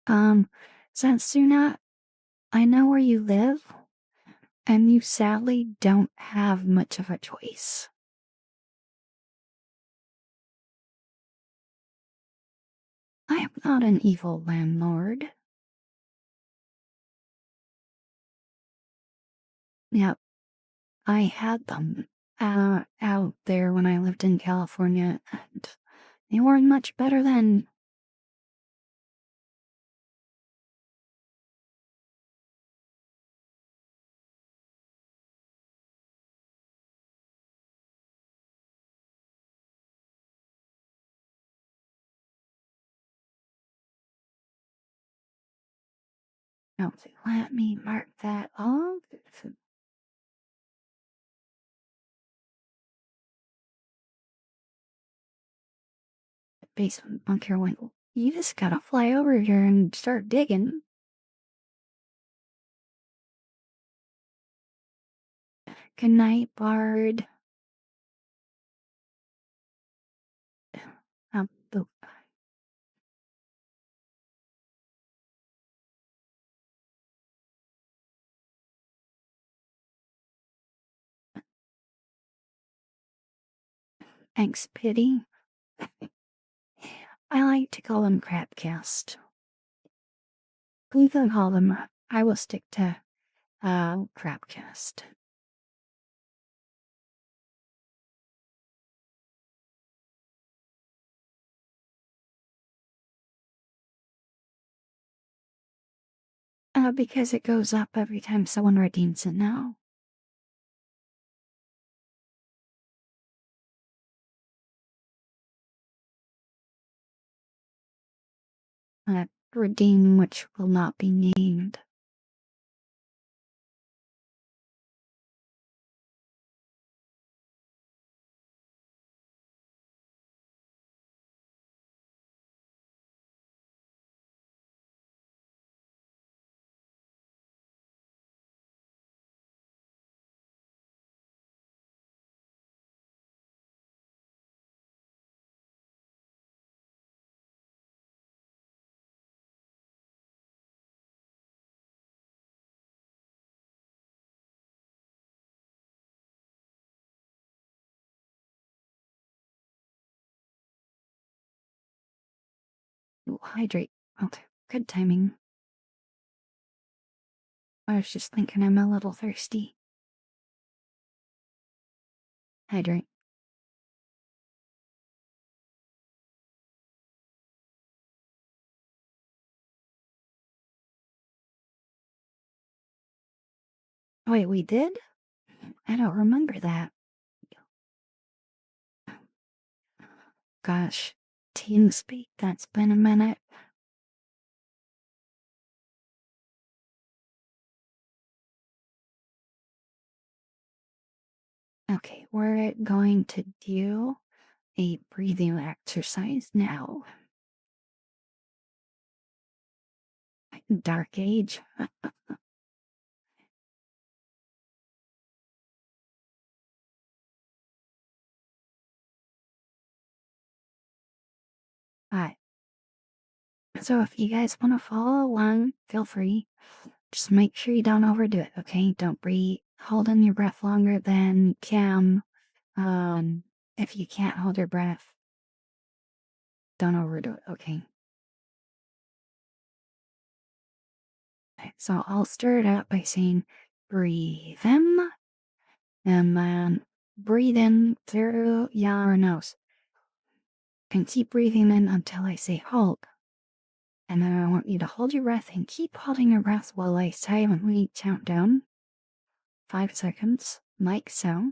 A: Satsuna, I know where you live, and you sadly don't have much of a choice. I am not an evil landlord. Yep, I had them out there when I lived in California, and they weren't much better then. Now, let me mark that off. Basement bunker went. You just gotta fly over here and start digging. Good night, Bard. Boop. Thanks, Pity. I like to call them Crapcast. You can call them. I will stick to Crapcast. Because it goes up every time someone redeems it now. Redeem which will not be named. Ooh, hydrate. Okay, good timing. I was just thinking I'm a little thirsty. Hydrate. Wait, we did? I don't remember that. Gosh, TeamSpeak, that's been a minute. Okay, we're going to do a breathing exercise now. Dark Age. Alright. So if you guys want to follow along, feel free. Just make sure you don't overdo it, okay? Don't breathe. Hold in your breath longer than Cam. If you can't hold your breath, don't overdo it, okay? So I'll stir it up by saying, breathe in, and then breathe in through your nose. And keep breathing in until I say hold. And then I want you to hold your breath and keep holding your breath while I silently count down 5 seconds, like so.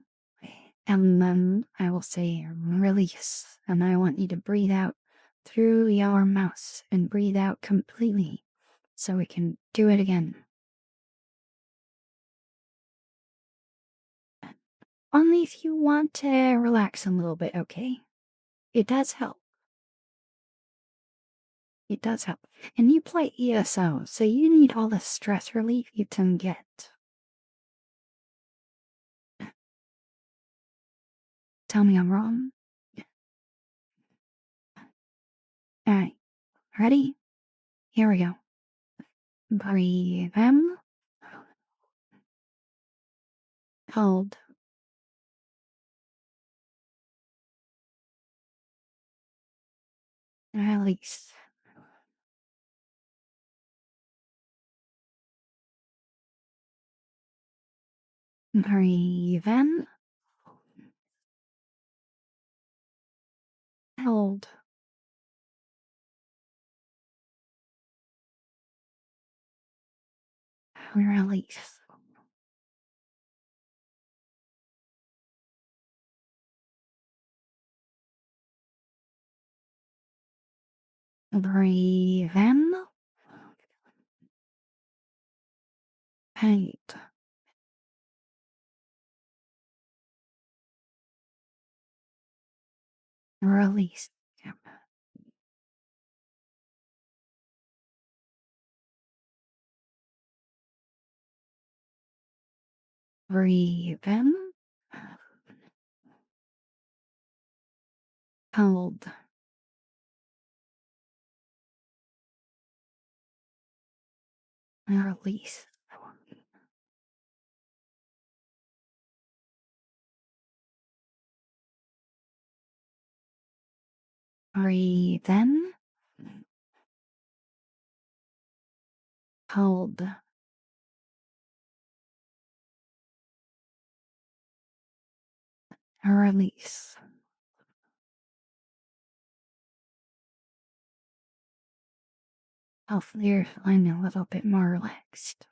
A: And then I will say release. And I want you to breathe out through your mouth and breathe out completely. So we can do it again. Only if you want to relax a little bit, okay? It does help. It does help. And you play ESO, so you need all the stress relief you can get. Tell me I'm wrong. Alright, ready? Here we go. Breathe in. Hold. Release. Breathe in. Hold. Release. Breathe in. Hold. Release. Breathe in. Hold. Release. Breathe in. Hold. Release. Hopefully you're feeling a little bit more relaxed.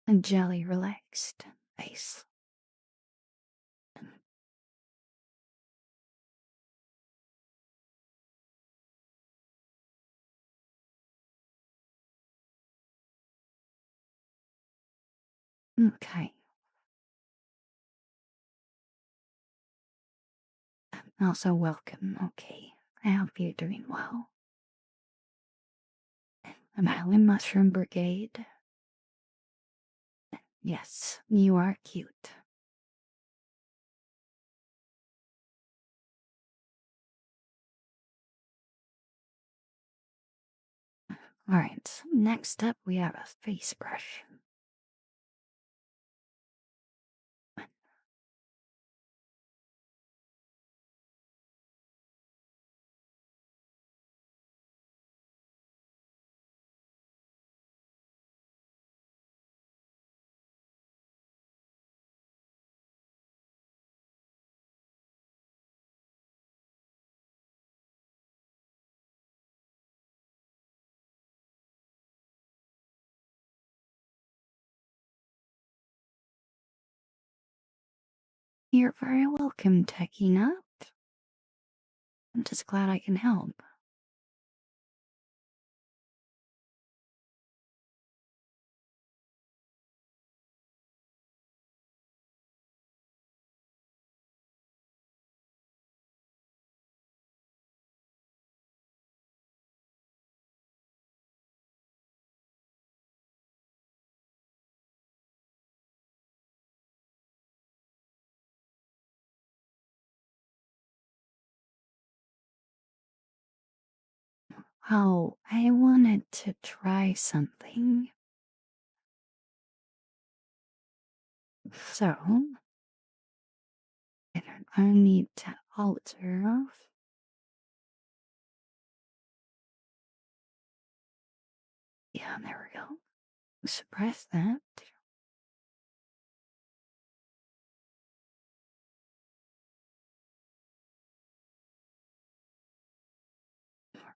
A: And jelly relaxed. Nice. Okay. Also, welcome. Okay. I hope you're doing well. I'm Highland Mushroom Brigade. Yes, you are cute. Alright, next up we have a face brush. You're very welcome, Techie Nut. I'm just glad I can help. Oh, I wanted to try something. So, I need to alter. Yeah, there we go. Suppress that.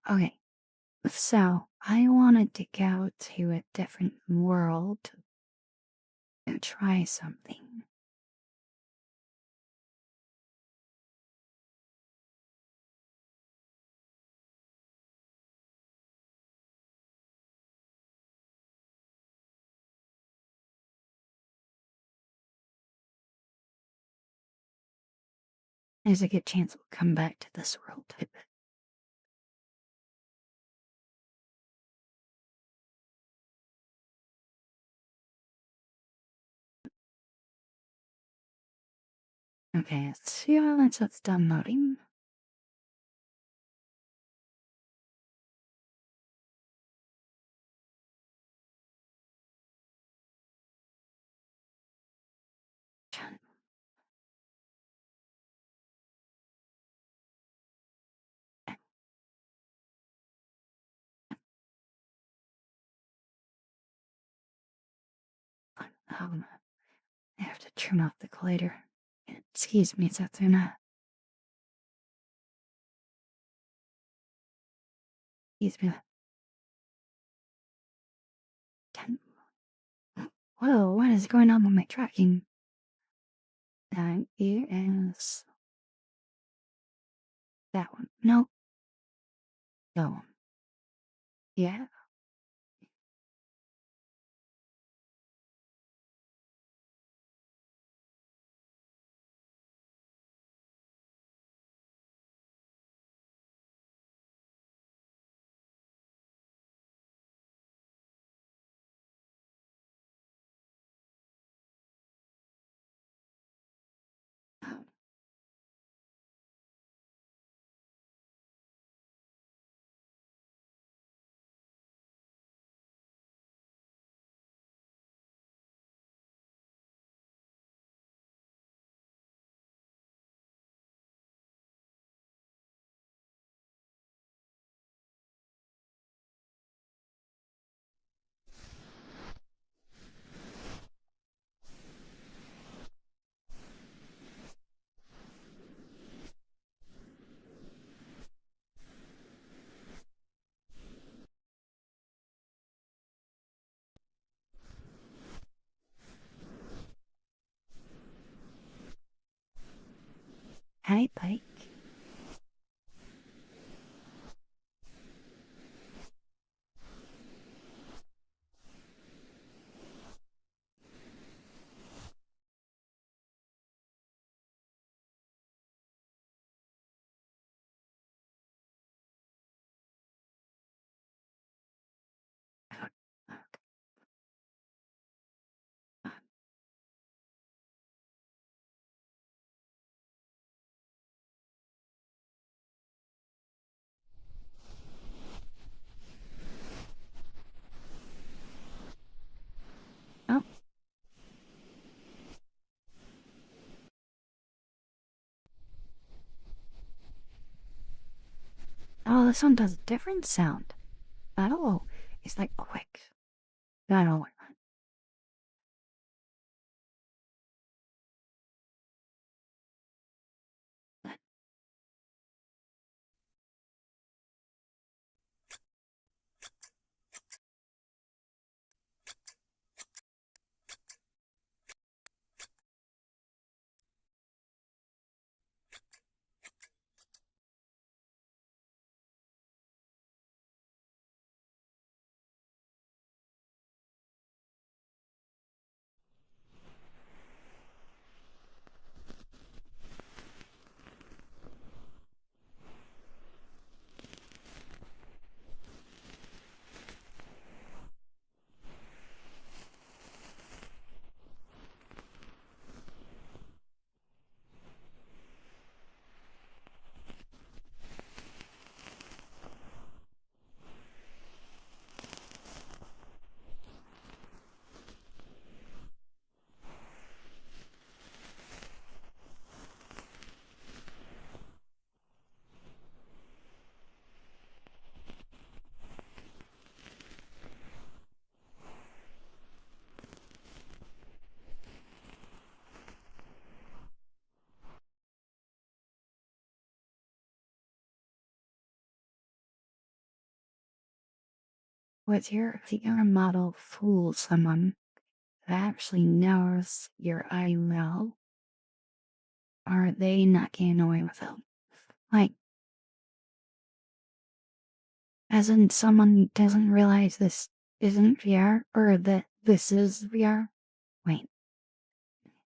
A: Okay, so I wanted to go to a different world and try something. There's a good chance we'll come back to this world. Okay, let's see how that's done loading. Um, I have to trim off the collider. Excuse me, Satsuna. Excuse me. Ten- Whoa, what is going on with my tracking? That is that one. No, that one. Yeah. Hi, Pike. Oh, oh, this one does a different sound. Oh, it's like quick. I don't know. Would your VR model fool someone that actually knows your IML? Or are they not getting away with it? Like, as in someone doesn't realize this isn't VR, or that this is VR? Wait.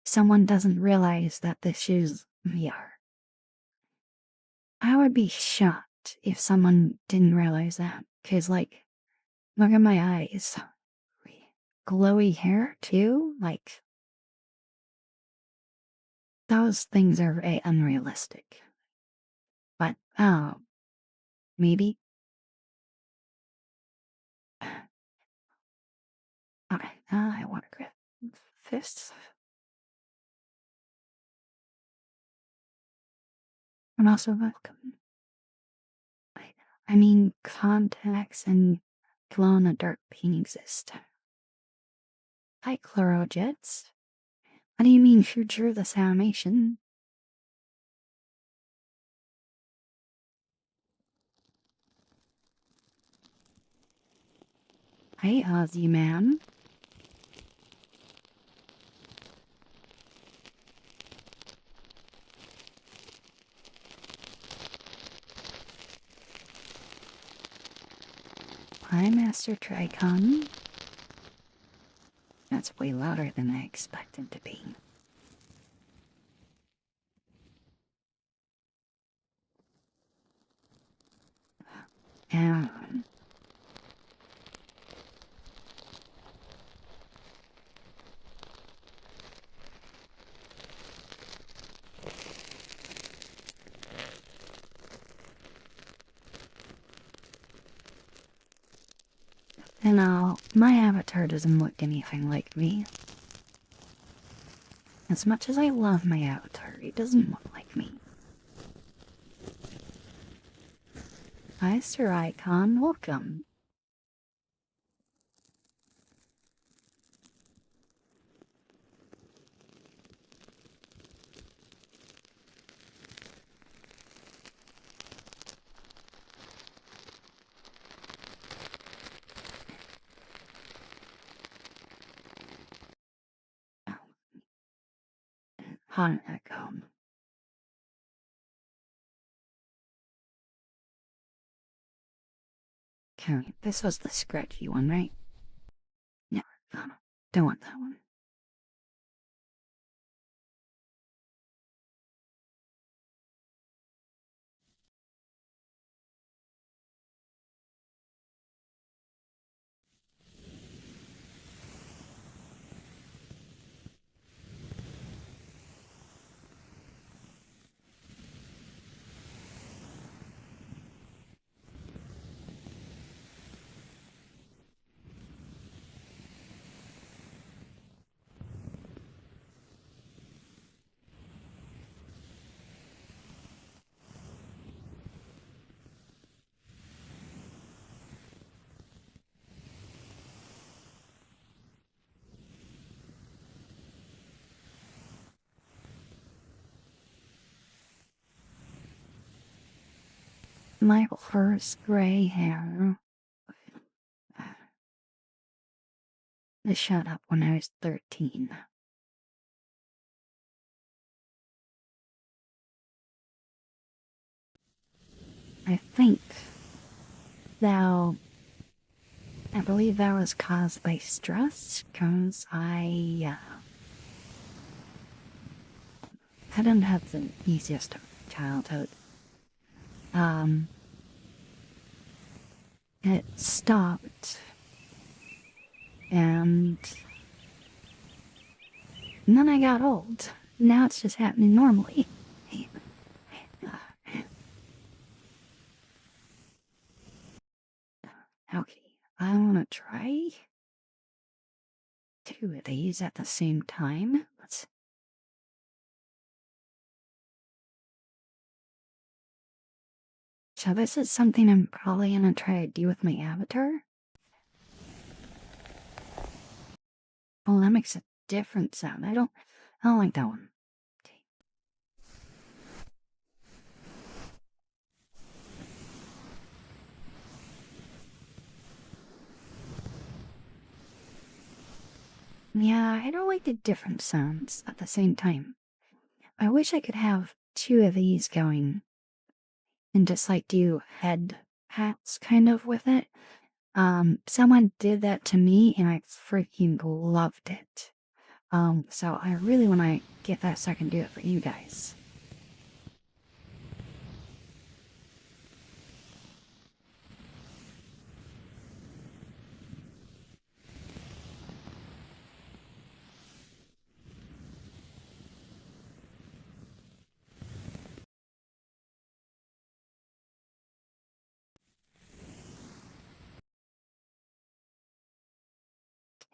A: Someone doesn't realize that this is VR. I would be shocked if someone didn't realize that. Cause, like, look at my eyes. Glowy hair, too? Like, those things are very unrealistic. But, oh, maybe? Okay, I want to grip fists. I'm also welcome. I mean, contacts and glow-in-the-dark paint exist. Hi, Chlorojets. What do you mean who drew this animation? Hi, Ozzy man. Hi, Master Tricon. That's way louder than I expected to be. Um, my avatar doesn't look anything like me. As much as I love my avatar, it doesn't look like me. Hi, Sir Icon, welcome. Hot echo. Okay, this was the scratchy one, right? No, don't want that one. My first gray hair. I shut up when I was 13. I think that I believe that was caused by stress, because I didn't have the easiest childhood. It stopped, and then I got old. Now it's just happening normally. Okay, I want to try 2 of these at the same time. So this is something I'm probably gonna try to do with my avatar. Oh, that makes a different sound. I don't like that one. Okay. Yeah, I don't like the different sounds at the same time. I wish I could have two of these going and just like do head hats kind of with it. Someone did that to me and I freaking loved it. So I really want to get that so I can do it for you guys.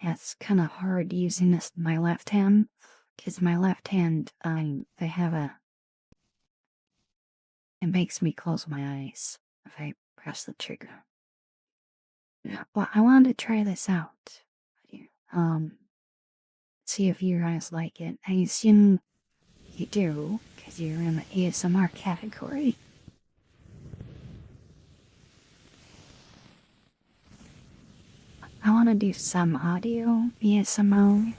A: Yeah, it's kind of hard using this my left hand because my left hand, they have a. It makes me close my eyes if I press the trigger. Well, I wanted to try this out. See if you guys like it. I assume you do, because you're in the ASMR category. I want to do some audio ASMR.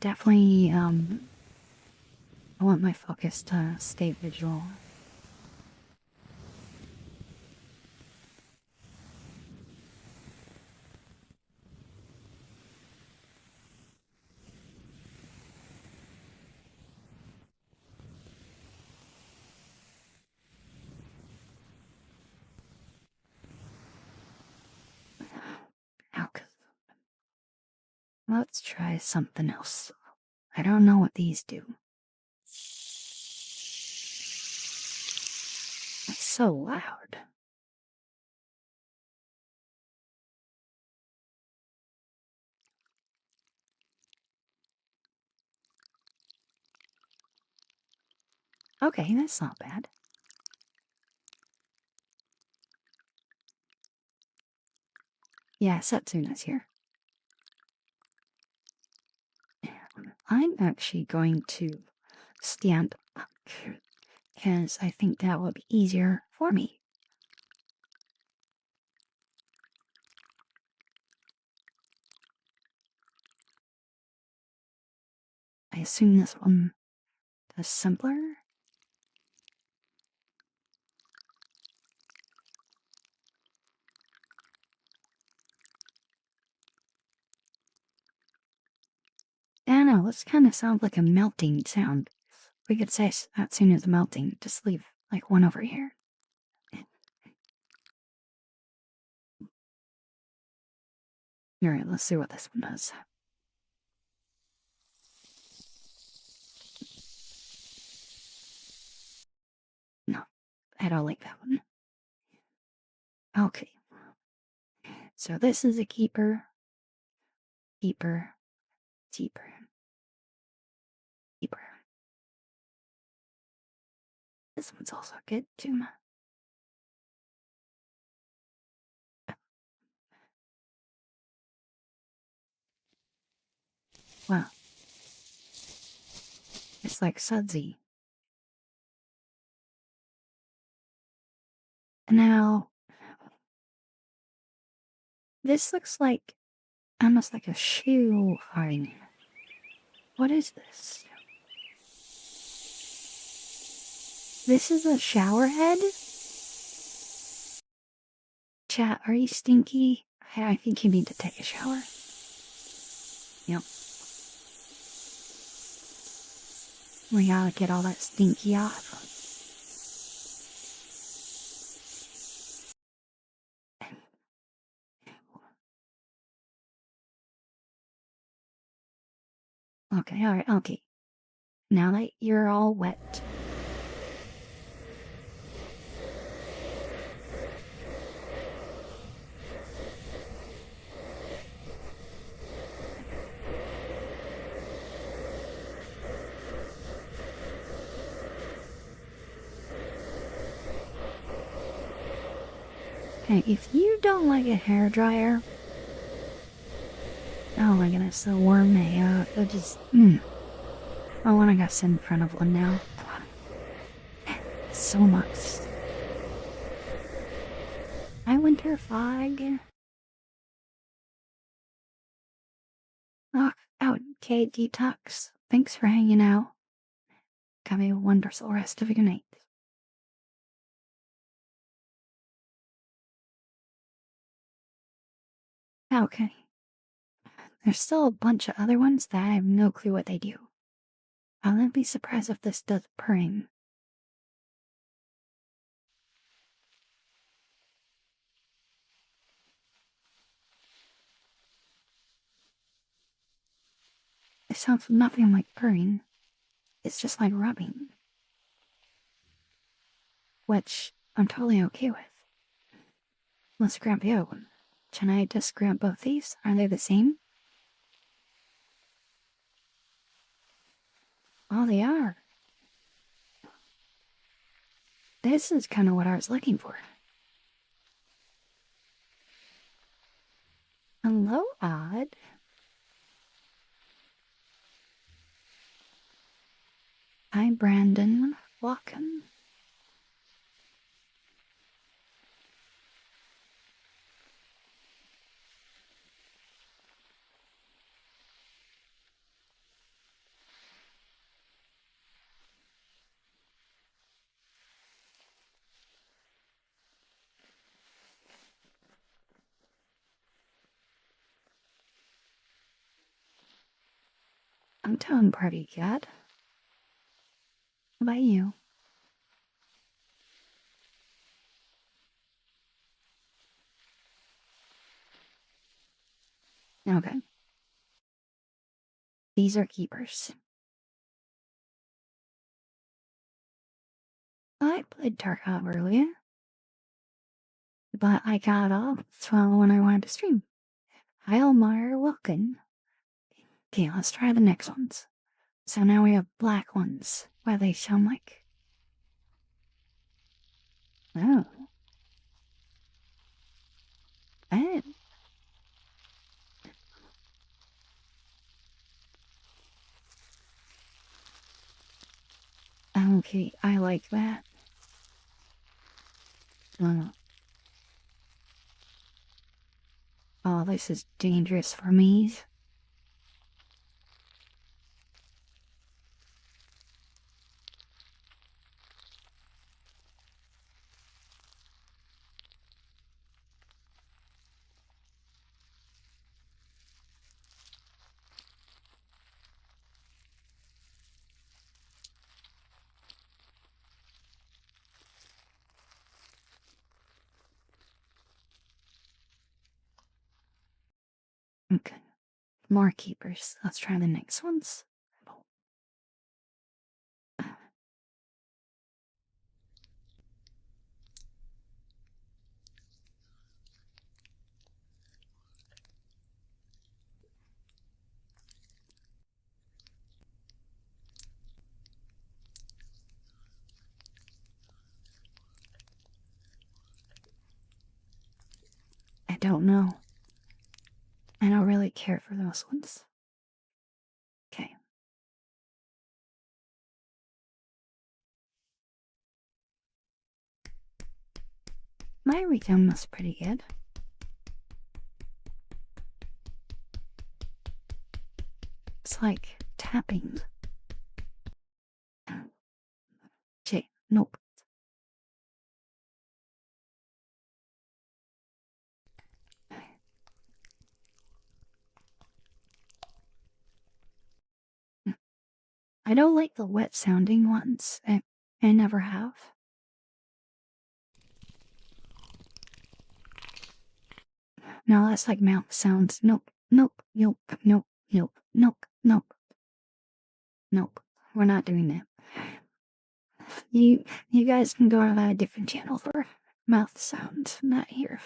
A: Definitely, I want my focus to stay visual. Okay. Let's try something else. I don't know what these do. It's so loud. Okay, that's not bad. Yeah, Setsuna's here. I'm actually going to stand up because I think that will be easier for me. I assume this one is simpler. I don't know, this kind of sounds like a melting sound. We could say as soon as melting, just leave like one over here. Alright, let's see what this one does. No, I don't like that one. Okay. So this is a keeper. Keeper. Keeper. Keeper. This one's also good too. Wow. It's like sudsy. Now, this looks like almost like a shoe fine. What is this? This is a shower head? Chat, are you stinky? I think you need to take a shower. Yep. We gotta get all that stinky off. Okay, alright, okay. Now that you're all wet. Hey, if you don't like a hairdryer, oh my goodness, the warm may just I wanna go sit in front of one now. So much. Hi, Winter Fog. Oh, okay, Detox. Thanks for hanging out. Have a wonderful rest of your night. Okay. There's still a bunch of other ones that I have no clue what they do. I wouldn't be surprised if this does purring. It sounds nothing like purring. It's just like rubbing. Which I'm totally okay with. Let's grab the other one. Can I just grab both these? Are they the same? Oh, they are. This is kind of what I was looking for. Hello, Odd. Hi, Brandon. Welcome. I'm doing pretty good. How about you? Okay. These are keepers. I played Tarkov earlier, but I got off when I wanted to stream. Hi, Elmar. Welcome. Okay, let's try the next ones. So now we have black ones. What do they sound like? Oh. Eh. Okay, I like that. Uh, oh, this is dangerous for me. Okay. More keepers. Let's try the next ones. I don't know. I don't really care for those ones. Okay. My rhythm was pretty good. It's like tapping. Okay, nope. I don't like the wet sounding ones. I never have. No, that's like mouth sounds. Nope, nope, nope, nope, nope, nope, nope, nope. We're not doing that. You guys can go to a different channel for mouth sounds, not here.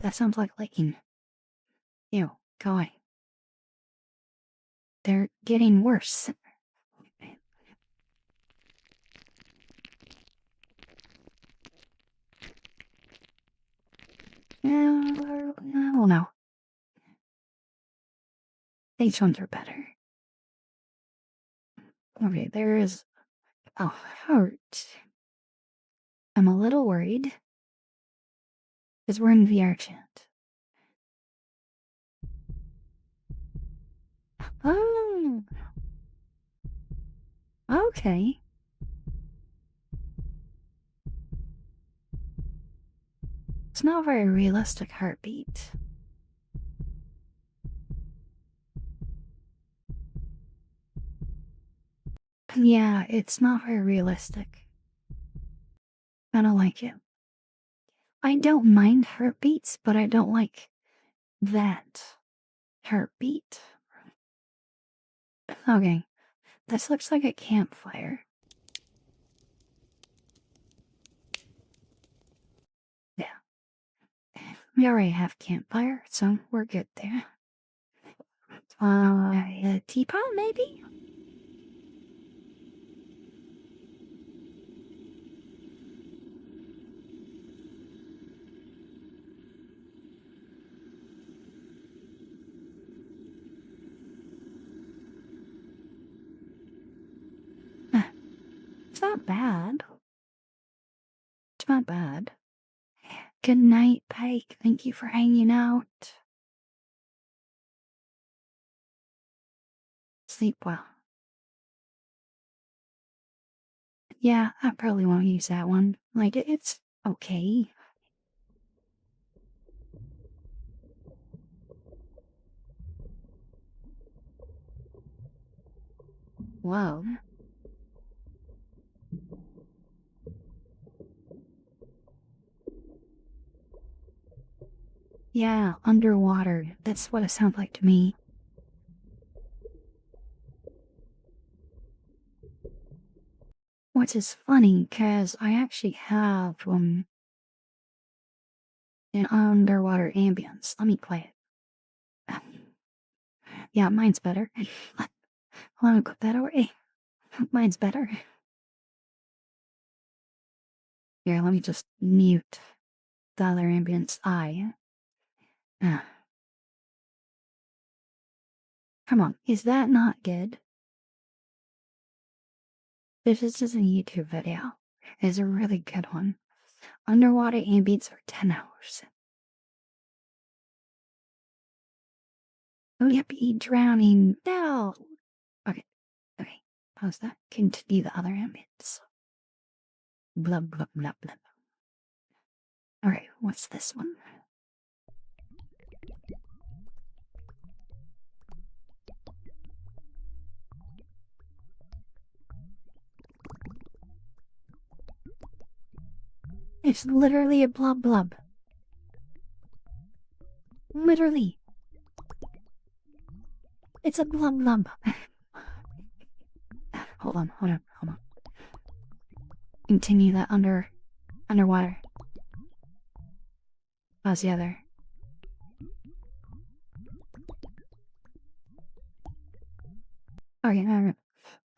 A: That sounds like licking. Ew, go away. They're getting worse. I don't know. These ones are better. Okay, there is a heart. I'm a little worried. Because we're in VR chat. Oh. Okay. It's not a very realistic heartbeat. Yeah, it's not very realistic. I don't like it. I don't mind heartbeats, but I don't like that heartbeat. Okay, this looks like a campfire. Yeah. We already have campfire, so we're good there. A teapot, maybe? It's not bad. It's not bad. Good night, Pike. Thank you for hanging out. Sleep well. Yeah, I probably won't use that one. Like, it's okay. Whoa. Yeah, underwater. That's what it sounds like to me. Which is funny, cause I actually have, an underwater ambience. Let me play it. Yeah, mine's better. Let me put that away. Mine's better. Here, let me just mute the other ambience. Ah, come on, is that not good? This is a YouTube video. It's a really good one. Underwater ambience for 10 hours. Oh, yippee, drowning. No! Okay, okay. Pause that. Continue the other ambience. Blub, blub, blub, blub. Alright, what's this one? It's literally a blub blub. Literally. It's a blub blub. Hold on, hold on, hold on. Continue that underwater. Pause the other. Okay,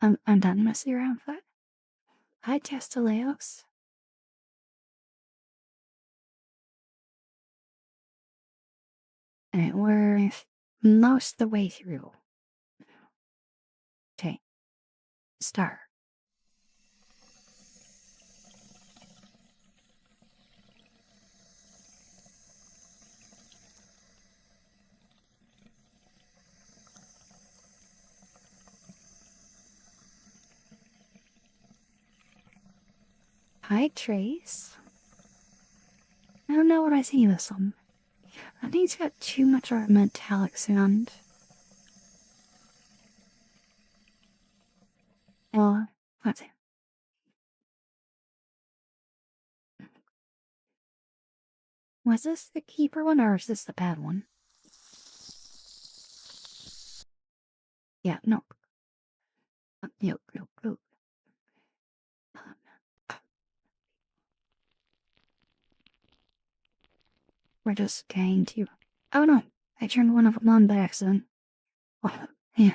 A: I'm done messing around with that. Hi, Testaleos. And we're most the way through. Okay, start. Hi, Trace. I don't know what I see this one. I think it's got too much of a metallic sound. Well, let's see. Was this the keeper one or is this the bad one? Yeah, no. Nope, nope, nope. We're just going to. Oh no, I turned one of them on by accident. Oh, yeah.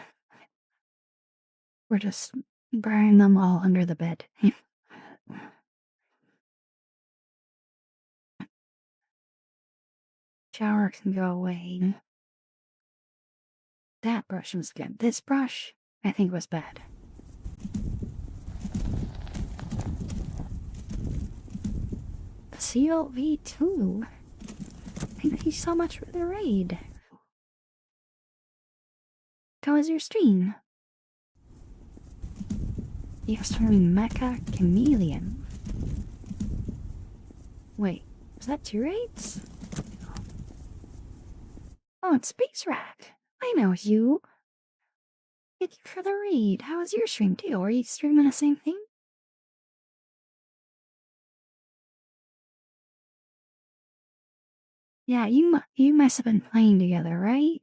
A: We're just burying them all under the bed. Shower can go away. That brush was good. This brush, I think, was bad. CLV2. Thank you so much for the raid. How was your stream? Yes, from Mecha Chameleon. Wait, was that 2 raids? Oh, it's Space Rat. I know you. Thank you for the raid. How was your stream too? Are you streaming the same thing? Yeah, you must have been playing together, right?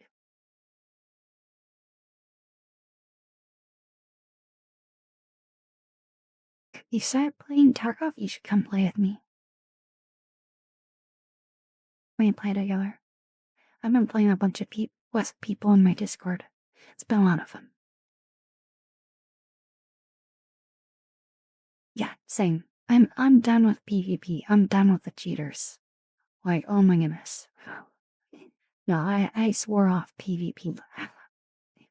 A: You start playing Tarkov, you should come play with me. We can play together. I've been playing a bunch of West people in my Discord. It's been a lot of fun. Yeah, same. I'm done with PvP. I'm done with the cheaters. Like, oh my goodness. No, I swore off PvP.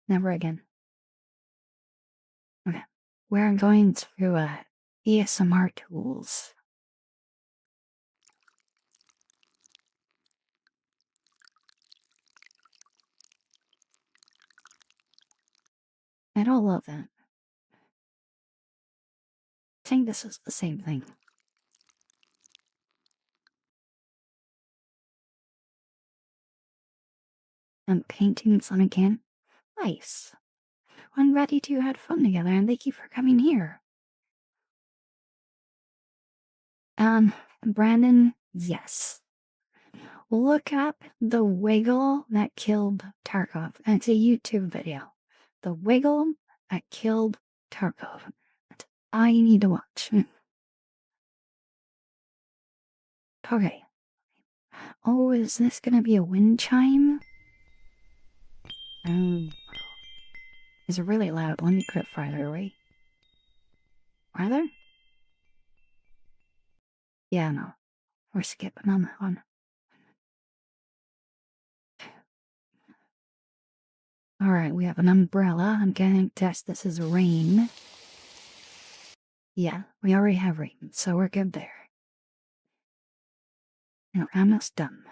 A: Never again. Okay. We're going through ASMR tools. I don't love that. I think this is the same thing. I'm painting some again. Nice. I'm glad you two had fun together, and thank you for coming here. Brandon, yes. Look up the wiggle that killed Tarkov. And it's a YouTube video. The wiggle that killed Tarkov. That I need to watch. Okay. Oh, is this gonna be a wind chime? It's really loud. Let me put it farther away. Farther? Yeah, no. We're skipping on that one. Alright, we have an umbrella. I'm gonna guess this is rain. Yeah, we already have rain, so we're good there. Now, almost done.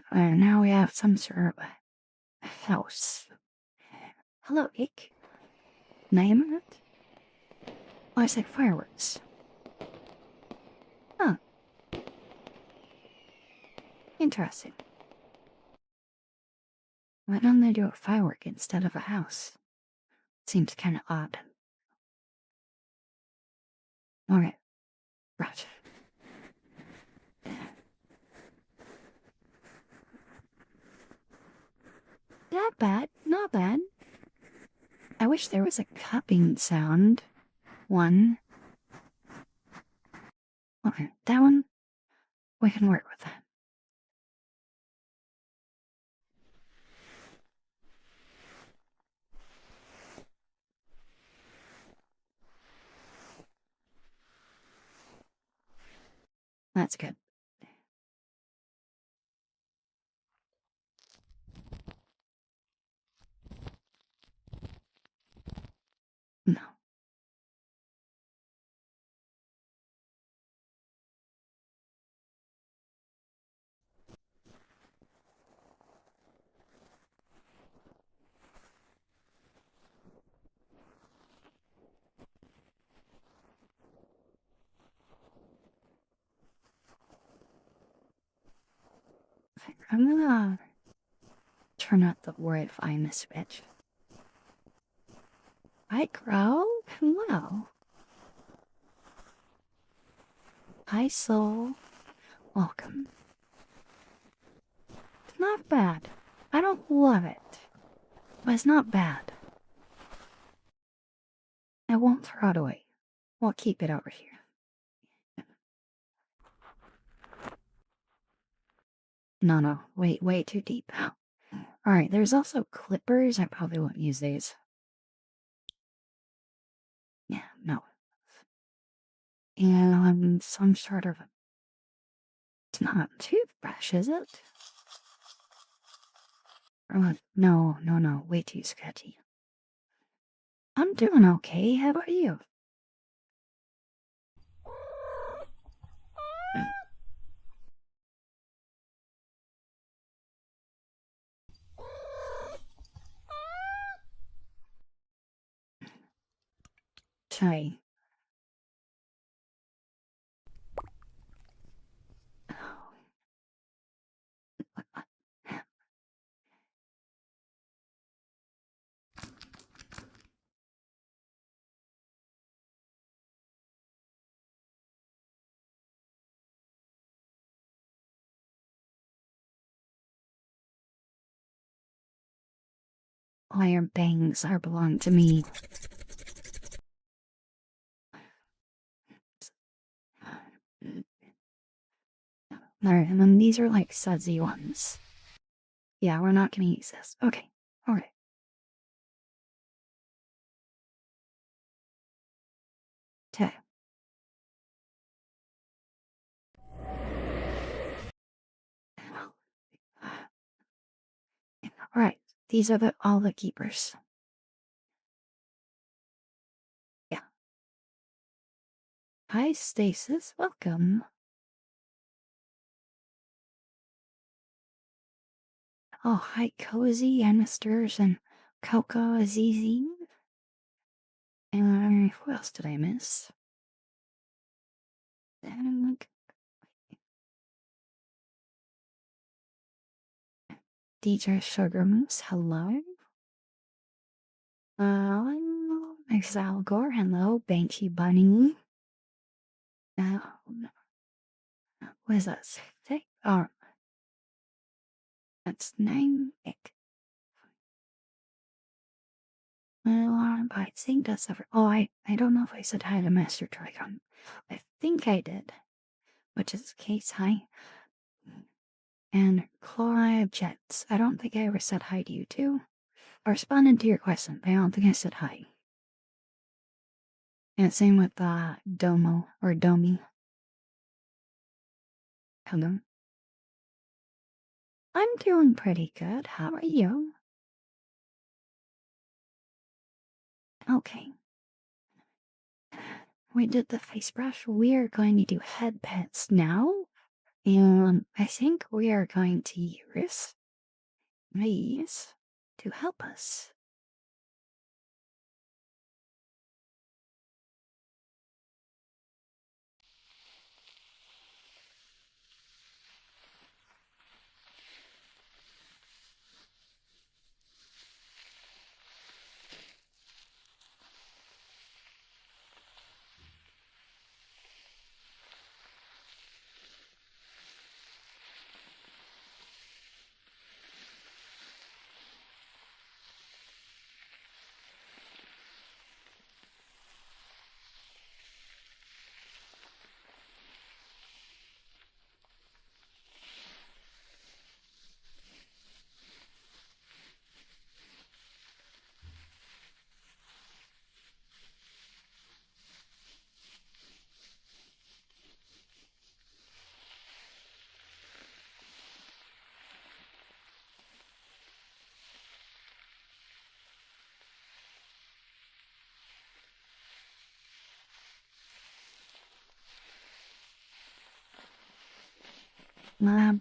A: And now we have some sort of a house. Hello, Ick. Name it? Oh, I said fireworks. Huh. Interesting. Why don't they do a firework instead of a house? Seems kinda odd. Okay. Right. Not bad. Not bad. I wish there was a cupping sound. One. Okay, that one, we can work with that. That's good. No. I'm gonna turn up the Wi-Fi in this bitch. Hi, Crow. Hello. Hi, Soul. Welcome. It's not bad. I don't love it, but it's not bad. I won't throw it away. We'll keep it over here. No, wait, way too deep. Alright, there's also clippers. I probably won't use these. Yeah, no. And some sort of... It's not a toothbrush, is it? No, no, no, way too sketchy. I'm doing okay. How about you? Sorry. Iron bangs are belong to me. Alright, and then these are like sudsy ones. Yeah, we're not gonna use this. Okay, alright. Okay. Alright, these are all the keepers. Yeah. Hi, Stasis. Welcome. Oh, hi, Cozy, and Misters, and Coco, Azizi. And who else did I miss? And DJ Sugar Moose, hello. Exile Gore, hello. Banky Bunny. Uh, what is that say? Oh, that's name. Well, I think that's every. Oh, I don't know if I said hi to Master Trigon. I think I did, which is the case. Hi. And Chloride Jets. I don't think I ever said hi to you too. I responded to your question, but I don't think I said hi. And same with Domo or Domi. Hello. I'm doing pretty good. How are you? Okay. We did the face brush. We are going to do head pets now. And I think we are going to use these to help us.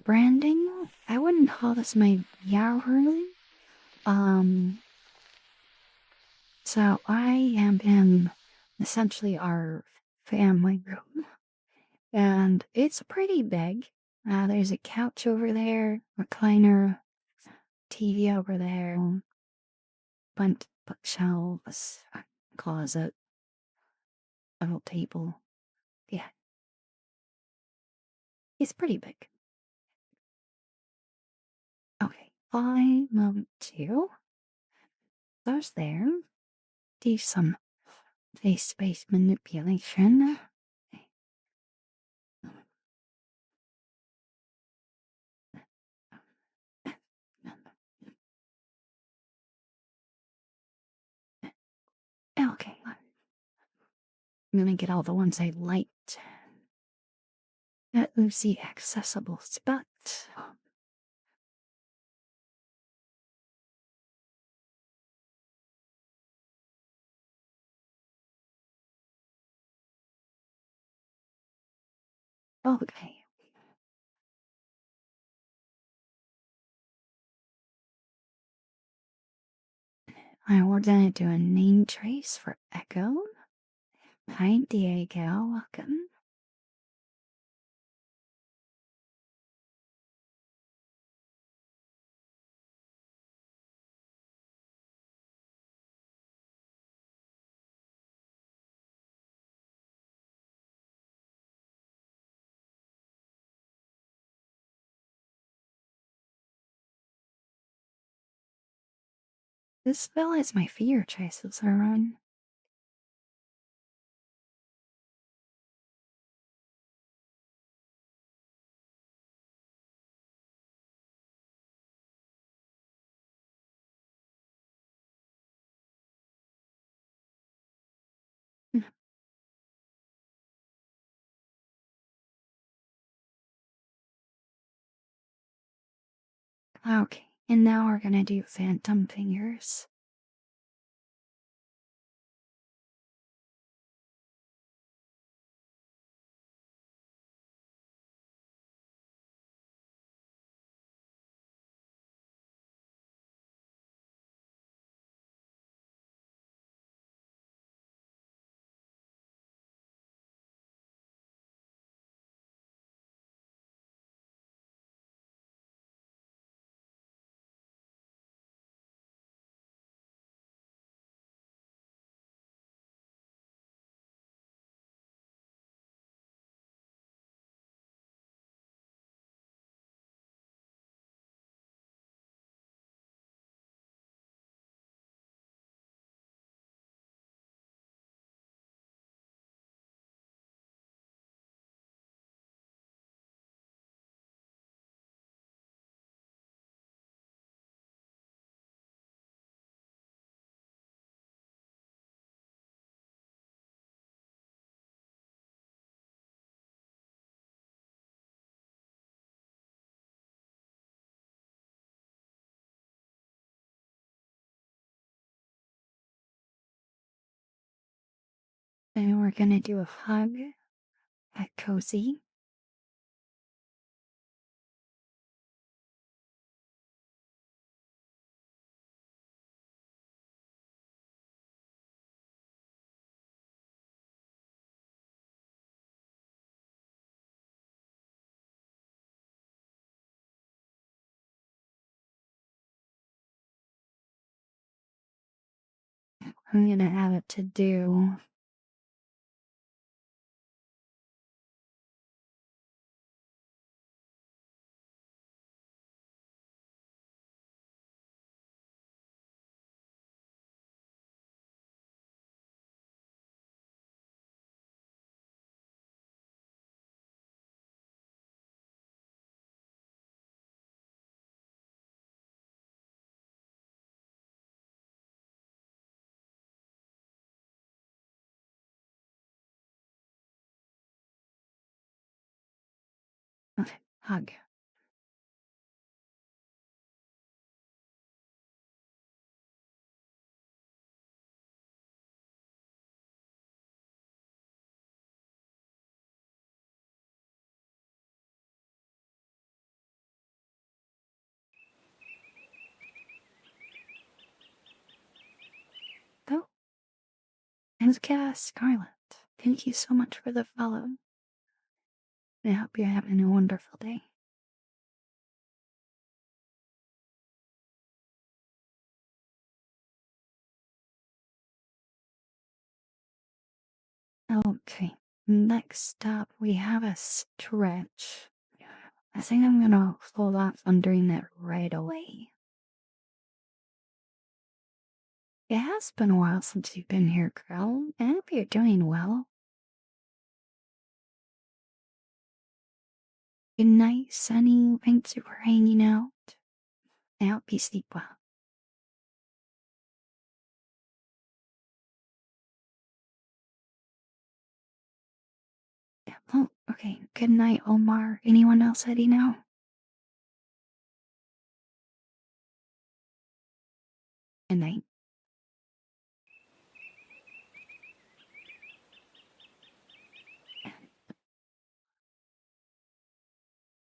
A: Branding, I wouldn't call this my Yahoo. Um, so I am in essentially our family room, and it's pretty big. There's a couch over there, recliner, TV over there, bunch bookshelves, closet, a little table. Yeah, it's pretty big. Okay, I move to those there. Do some face space manipulation. Okay, I'm gonna get all the ones I liked. That was the accessible spot. Okay. We're gonna do a name trace for Echo. Hi, Diego. Welcome. This villa is my fear traces are run. Okay, and now we're gonna do phantom fingers. And we're gonna do a hug at Cozy. I'm gonna have it to do. Okay, hug. Oh, and Scarlet. Thank you so much for the follow. I hope you're having a wonderful day. Okay, next up we have a stretch. I think I'm gonna hold off on doing that right away. It has been a while since you've been here, girl. I hope you're doing well. Good night, Sunny. Thanks for hanging out. I hope you sleep well. Yeah, oh, okay. Good night, Omar. Anyone else heading out? Good night.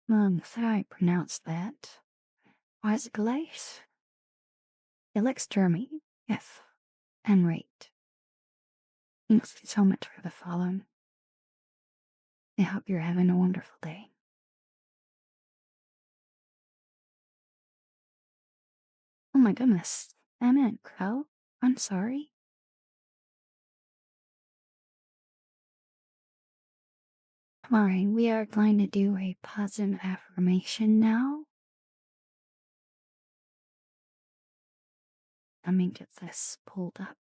A: If I pronounce that. Was Glace? Alex Jeremy, F. And rate. Thanks so much for the follow. I hope you're having a wonderful day. Oh my goodness. Emma and Crow? I'm sorry. Alright, we are going to do a positive affirmation now. Let me get this pulled up.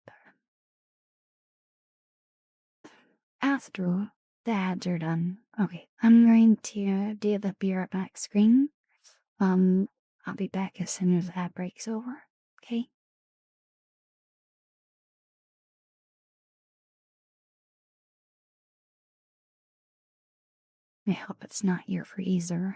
A: After the ads are done. Okay, I'm going to do the be right back screen. I'll be back as soon as that breaks over. Okay? I hope it's not your freezer.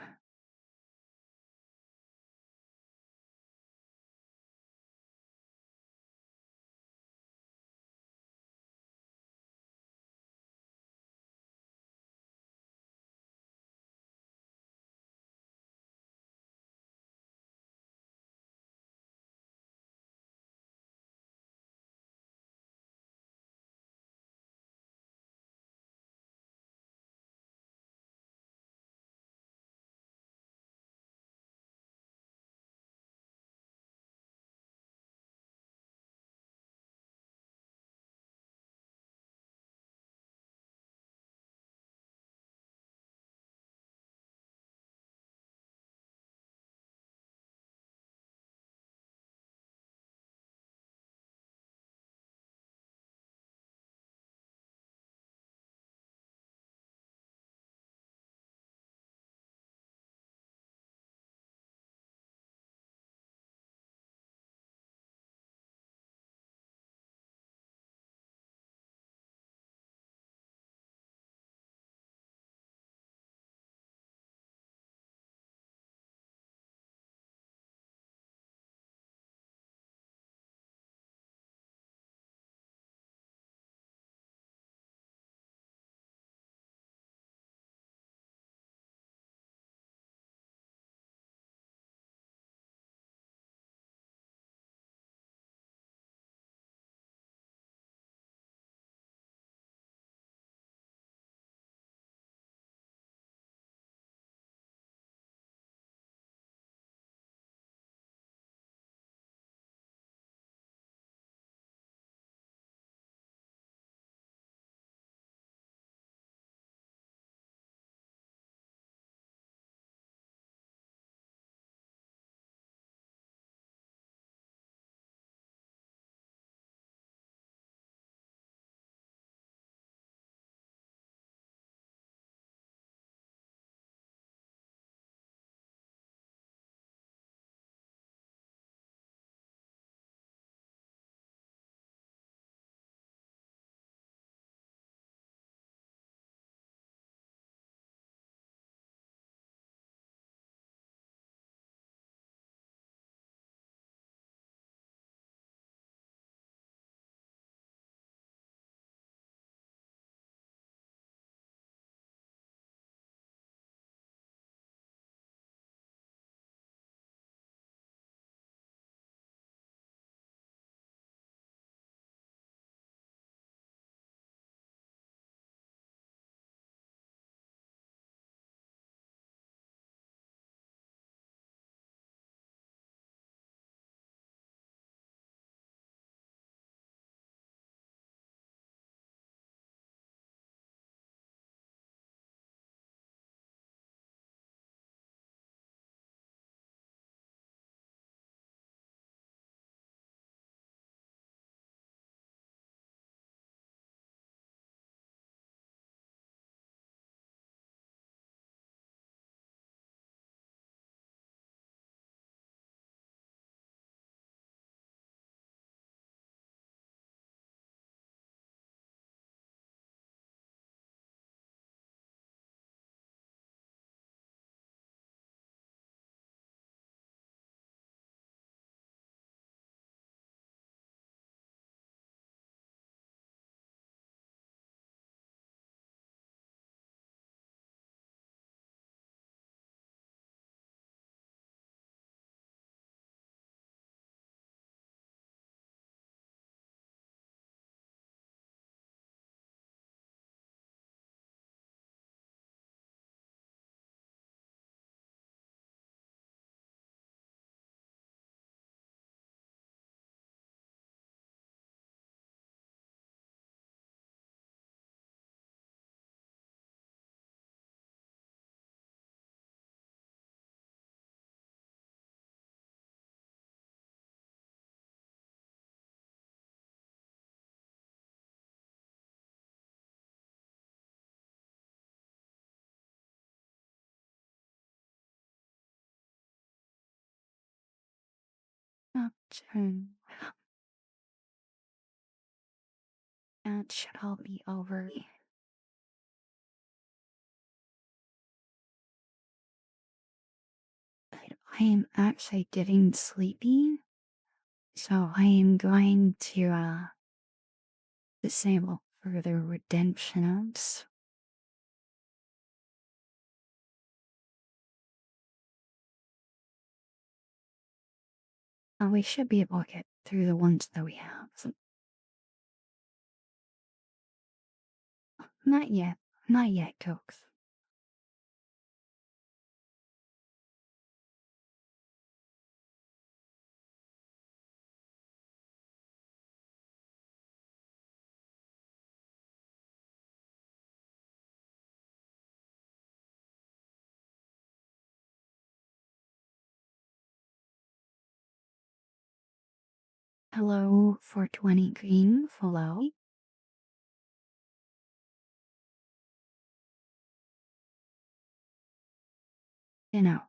A: Option. That should all be over. But I am actually getting sleepy, so I am going to disable further redemptions. We should be able to get through the ones that we have. Not yet. Not yet, Cokes. Hello, 420 green, hello. You know,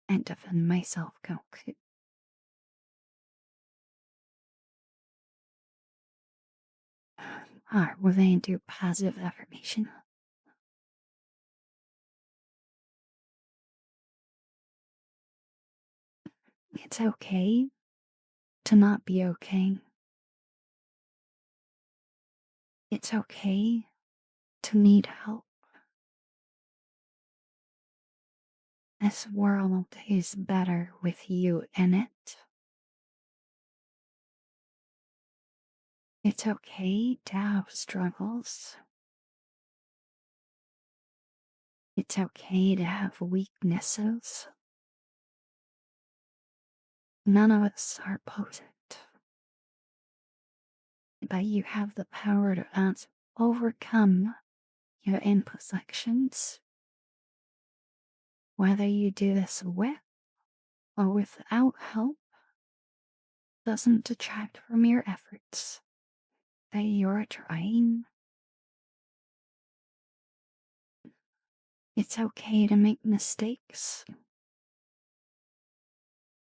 A: and defend myself, Coke. Alright, we're going to do positive affirmation. It's okay to not be okay. It's okay to need help. This world is better with you in it. It's okay to have struggles. It's okay to have weaknesses. None of us are perfect. But you have the power to overcome your imperfections. Whether you do this with or without help doesn't detract from your efforts that you're trying. It's okay to make mistakes.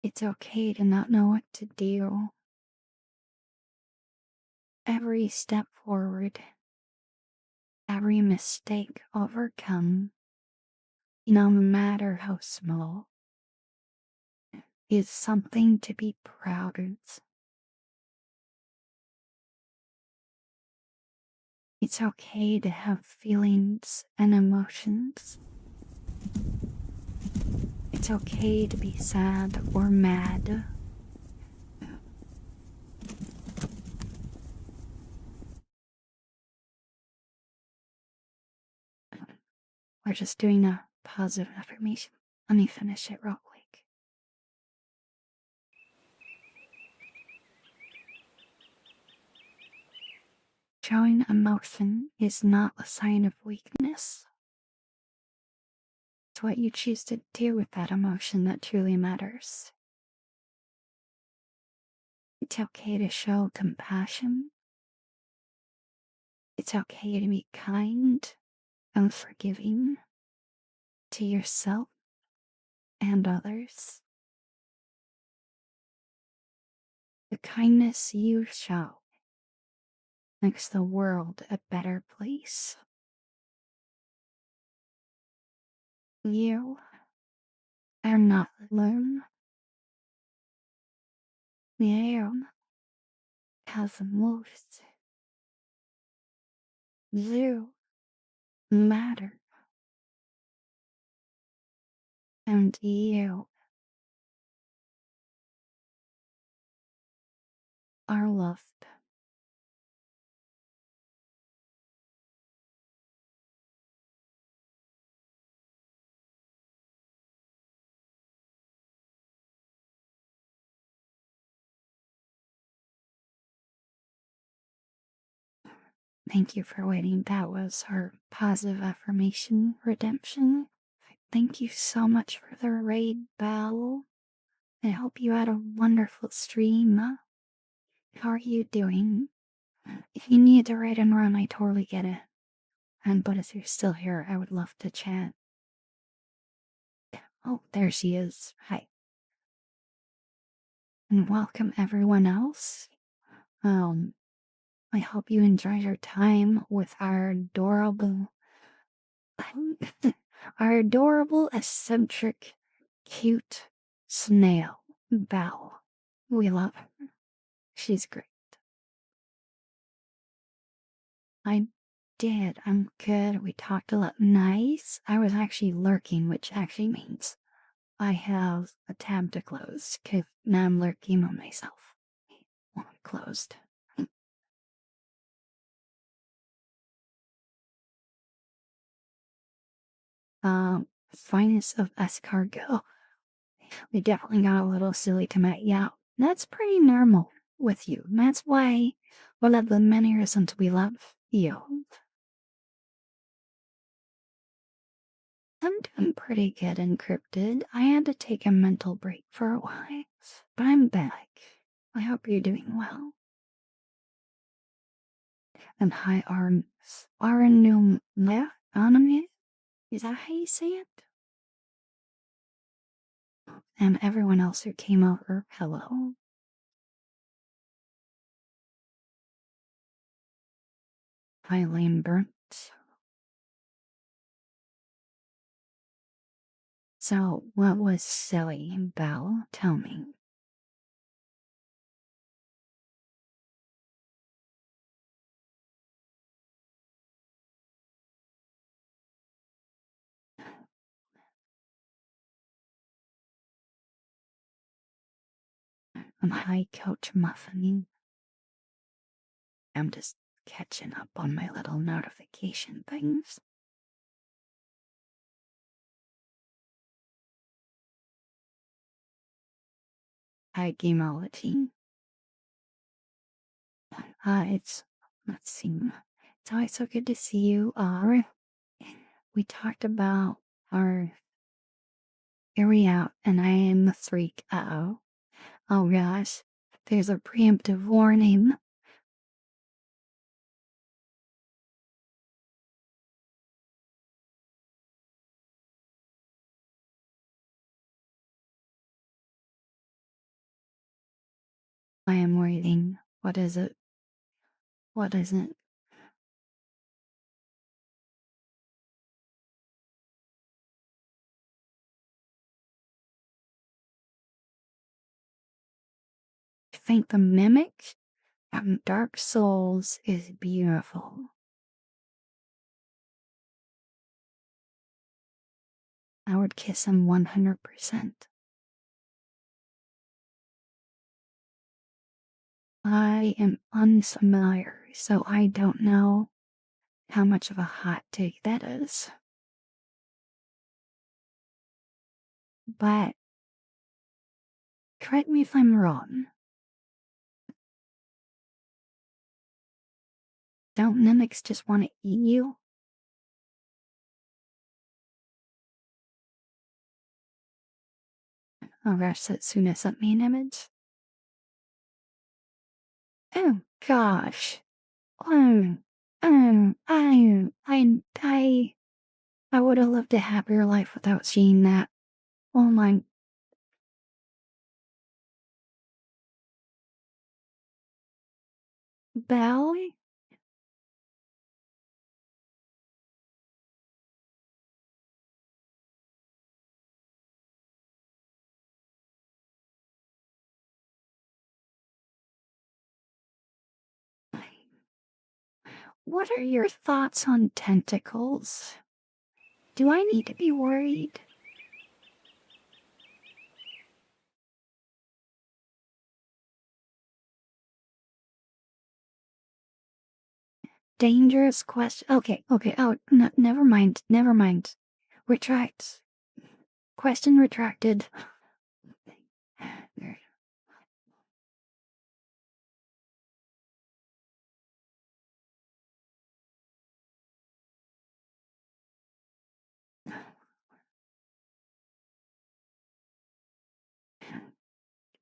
A: It's okay to not know what to do. Every step forward, every mistake overcome, no matter how small, is something to be proud of. It's okay to have feelings and emotions. It's okay to be sad or mad. We're just doing a positive affirmation. Let me finish it real quick. Showing emotion is not a sign of weakness. It's what you choose to do with that emotion that truly matters. It's okay to show compassion. It's okay to be kind and forgiving to yourself and others. The kindness you show makes the world a better place. You are not alone. You have most. You matter. And you are loved. Thank you for waiting. That was her positive affirmation redemption. Thank you so much for the raid, Belle. I hope you had a wonderful stream. How are you doing? If you need to raid and run, I totally get it. But if you're still here, I would love to chat. Oh, there she is. Hi. and welcome everyone else. Um, I hope you enjoy your time with our adorable, eccentric, cute snail, Belle. We love her. She's great. I did. I'm good. We talked a lot. Nice. I was actually lurking, which actually means I have a tab to close, because now I'm lurking on myself. Closed. Finest of escargot. We definitely got a little silly tonight. Yeah, that's pretty normal with you. That's why one of the many reasons we love you. I'm doing pretty good encrypted. I had to take a mental break for a while, but I'm back. I hope you're doing well. And hi, Arnum, Anime? Is that how you say it? And everyone else who came over, hello. Hi, Lambert. So, what was silly, Belle? Tell me. Hi, Coach Muffin. I'm just catching up on my little notification things. Hi, Gameology. Let's see. It's always so good to see you. We talked about our area out, and I am the freak. Uh-oh. Oh gosh, there's a preemptive warning. I am waiting. What is it? What is it? I think the mimic from Dark Souls is beautiful. I would kiss him 100%. I am unfamiliar, so I don't know how much of a hot take that is. But correct me if I'm wrong. Don't mimics just want to eat you? Oh gosh, Satsuna sent me an image. Oh gosh. I would have lived a happier life without seeing that. Oh my. Belle? What are your thoughts on tentacles? Do I need to be worried? Dangerous question. Okay, oh, never mind, never mind. Retract. Question retracted.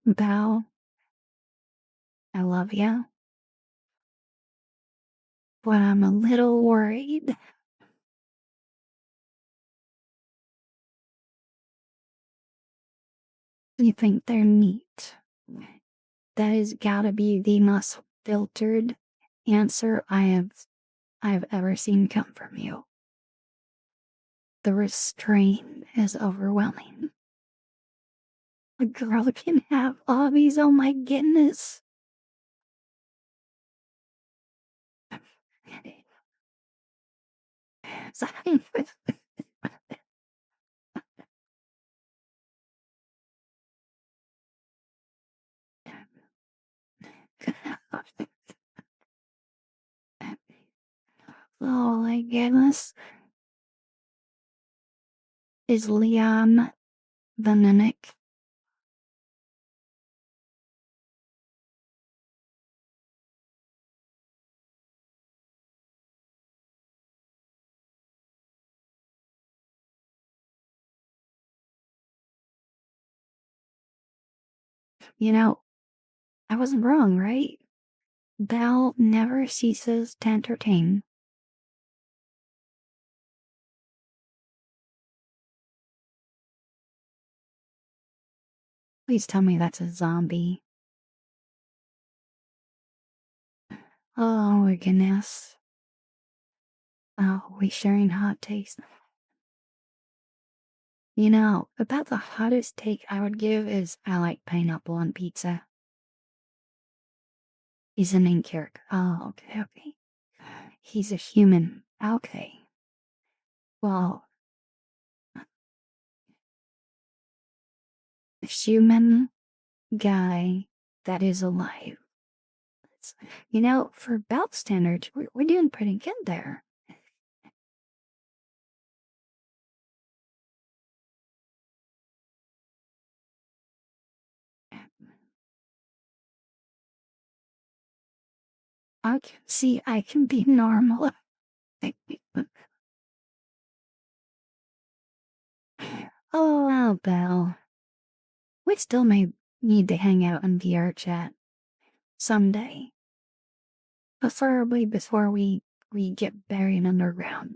A: Bow, I love you, but I'm a little worried. You think they're neat. That has gotta be the most filtered answer I've ever seen come from you. The restraint is overwhelming. A girl can have hobbies, oh my goodness. Sorry. Oh my goodness. Is Liam the mimic? You know, I wasn't wrong, right? Belle never ceases to entertain. Please tell me that's a zombie. Oh my goodness. Oh, we sharing hot takes. You know, about the hottest take I would give is I like pineapple on pizza. He's a main character. Oh, okay, okay. He's a human. Okay. Well, a human guy that is alive. It's- You know, for belt standards, we're doing pretty good there. I can see I can be normal. Oh, wow, Belle. We still may need to hang out in VR chat someday. Preferably before we get buried underground.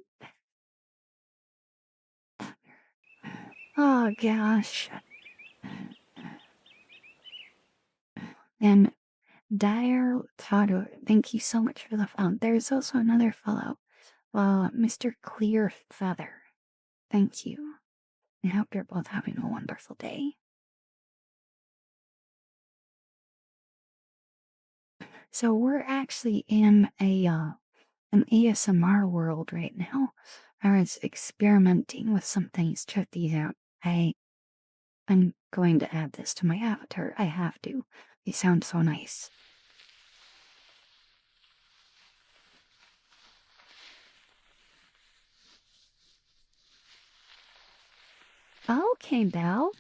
A: Oh gosh. And Dire Tado, thank you so much for the phone. There's also another fellow, Mr. Clear Feather. Thank you. I hope you're both having a wonderful day. So we're actually in an ASMR world right now. I was experimenting with some things. Check these out. I'm going to add this to my avatar. I have to. They sound so nice. Okay, Belle.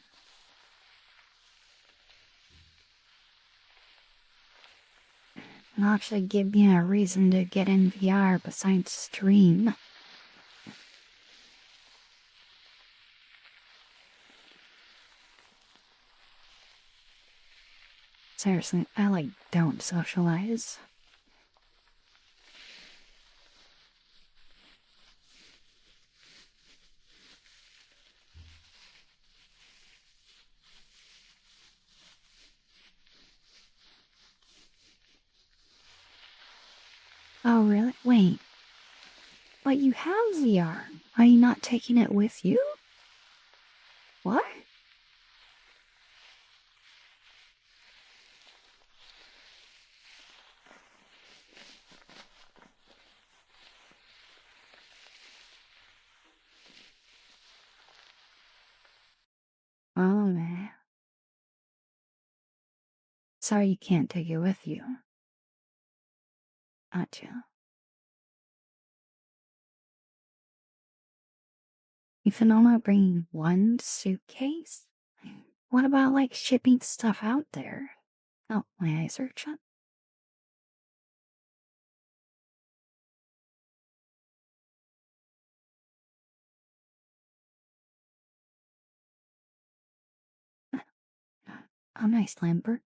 A: It'll actually give me a reason to get in VR besides stream. Seriously, I don't socialize. Oh, really? Wait. But you have VR. Are you not taking it with you? What? Oh, man. Sorry you can't take it with you. Gotcha. You can only bring one suitcase? What about shipping stuff out there? Oh, my eyes are shut. Oh, nice, Lambert.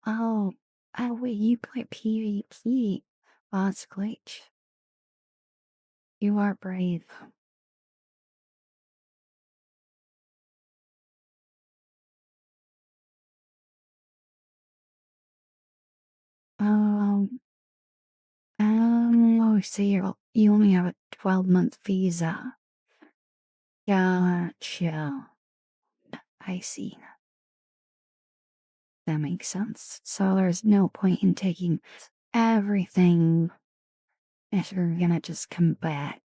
A: Oh, Oh, wait, you play PvP. Boss Glitch. You are brave. Um, oh, so you only have a 12-month visa. Gotcha. I see. That makes sense. So there's no point in taking everything if you're gonna just come back.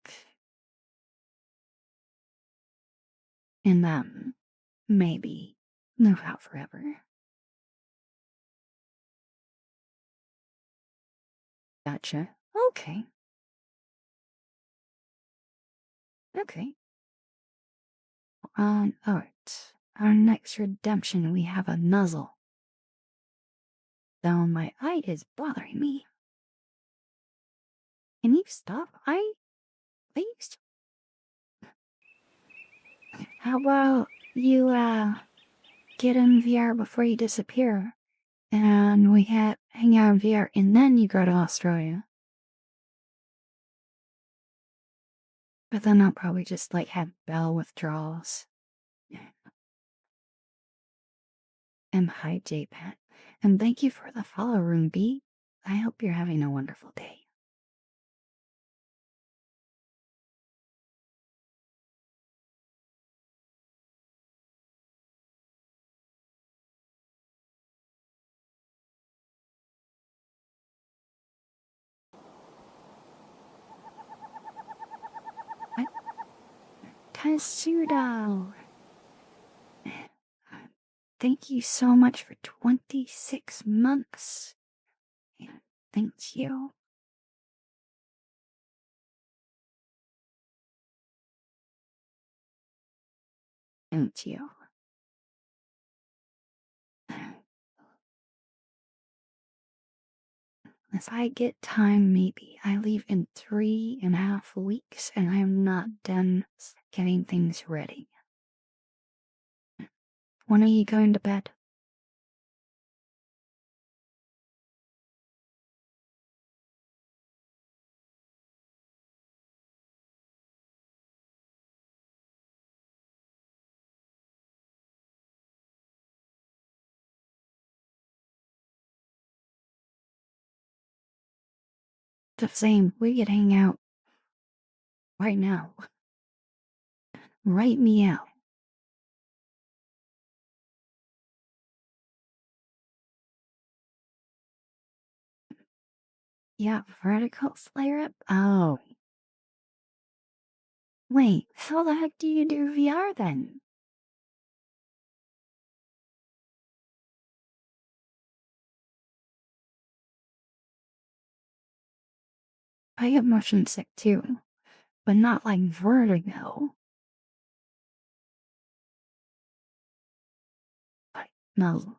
A: And then maybe move out forever. Gotcha. Okay. Okay. Alright. Our next redemption, we have a nuzzle. Though my eye is bothering me. Can you stop, eye? Please? How about you, get in VR before you disappear? And we hang out in VR, and then you go to Australia. But then I'll probably just, like, have bell withdrawals. And hi, JPat. And thank you for the follow, Room B. I hope you're having a wonderful day. What? Kazudo! Thank you so much for 26 months. Thank you. Thank you. If I get time, maybe I leave in 3.5 weeks and I'm not done getting things ready. When are you going to bed? The same. We could hang out right now. Write me out. Yeah, vertical flare up? Oh. Wait, how the heck do you do VR then? I get motion sick too, but not like vertigo. Like, no.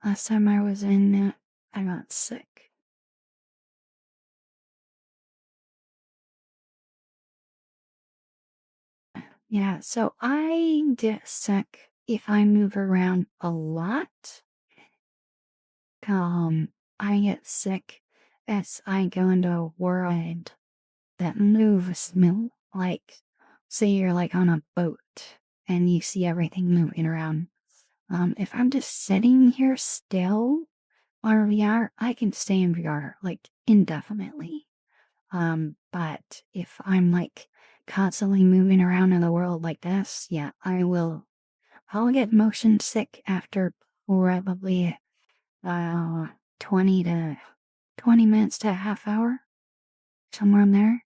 A: Last time I was in it, I got sick. Yeah, so I get sick if I move around a lot. I get sick as I go into a world that moves me. Like, say you're like on a boat and you see everything moving around. If I'm just sitting here still on VR, I can stay in VR like indefinitely. But if I'm like constantly moving around in the world like this, yeah, I'll get motion sick after probably uh 20 minutes to a half hour, somewhere in there.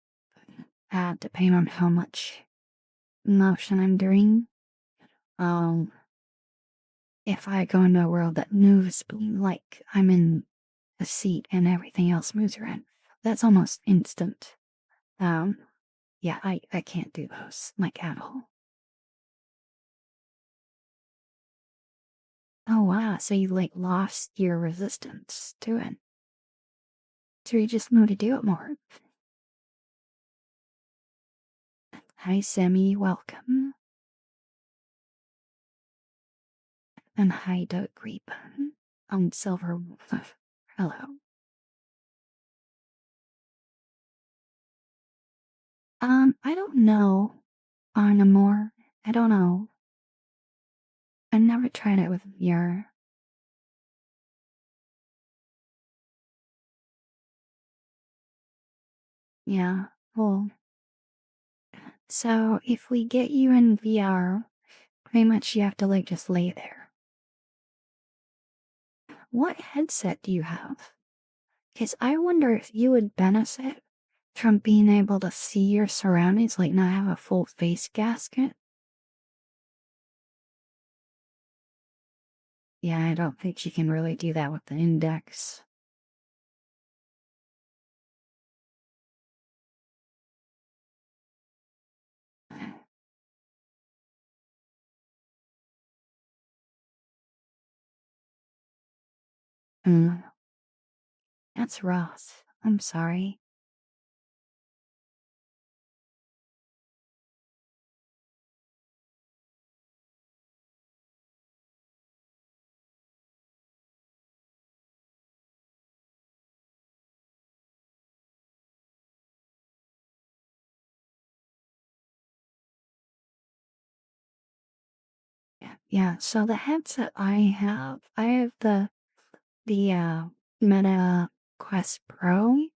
A: depending on how much motion I'm doing. Um, if I go into a world that moves, like I'm in a seat and everything else moves around, that's almost instant. Um, yeah, I can't do those, like, at all. Oh, wow, so you, like, lost your resistance to it. So you just know to do it more. Hi, Sammy, welcome. And hi, Doug Reaper. Silver Wolf. Hello. I don't know. Arnamore. I don't know. I never tried it with VR. Yeah, cool. So if we get you in VR, pretty much you have to like just lay there. What headset do you have? Because I wonder if you would benefit from being able to see your surroundings, like not have a full face gasket. Yeah, I don't think you can really do that with the index. Mm, that's rough. I'm sorry. Yeah, so the headset I have the Meta Quest Pro,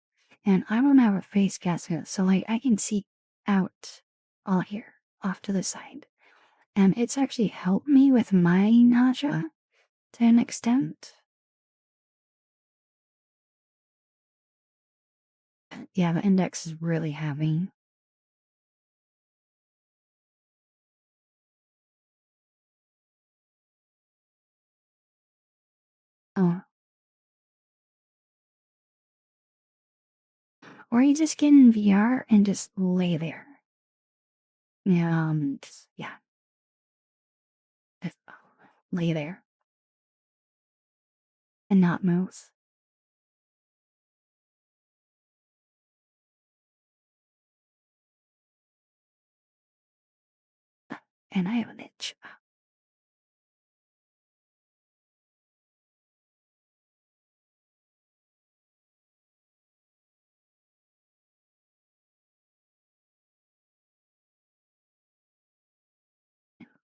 A: and I don't have a face gasket, so like I can see out all here off to the side. And it's actually helped me with my nausea to an extent. Yeah, the index is really heavy. Oh, or you just get in VR and just lay there. Yeah, yeah, just lay there and not move. And I have an itch.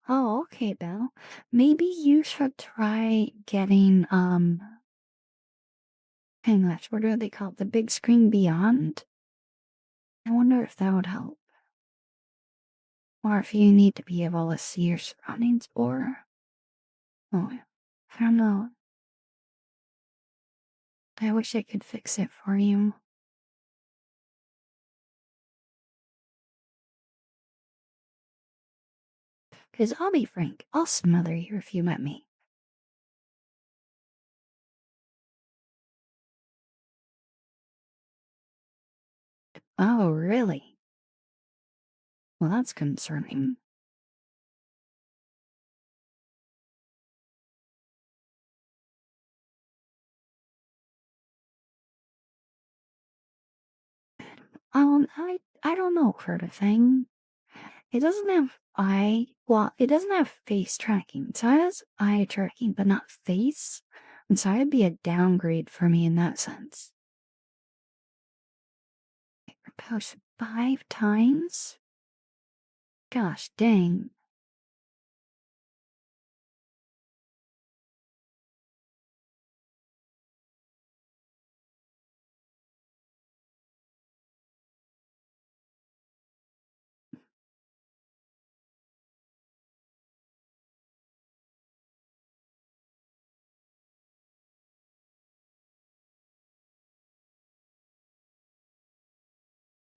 A: Oh, okay, Belle. Maybe you should try getting hang on, what do they call it? The big screen beyond? I wonder if that would help. Or if you need to be able to see your surroundings or oh I don't know. I wish I could fix it for you. Cause I'll be frank, I'll smother you if you met me. Oh, really? Well, that's concerning. I don't know, sort of thing. It doesn't have it doesn't have face tracking. So it has eye tracking, but not face. And so it'd be a downgrade for me in that sense. Post 5 times? Gosh dang.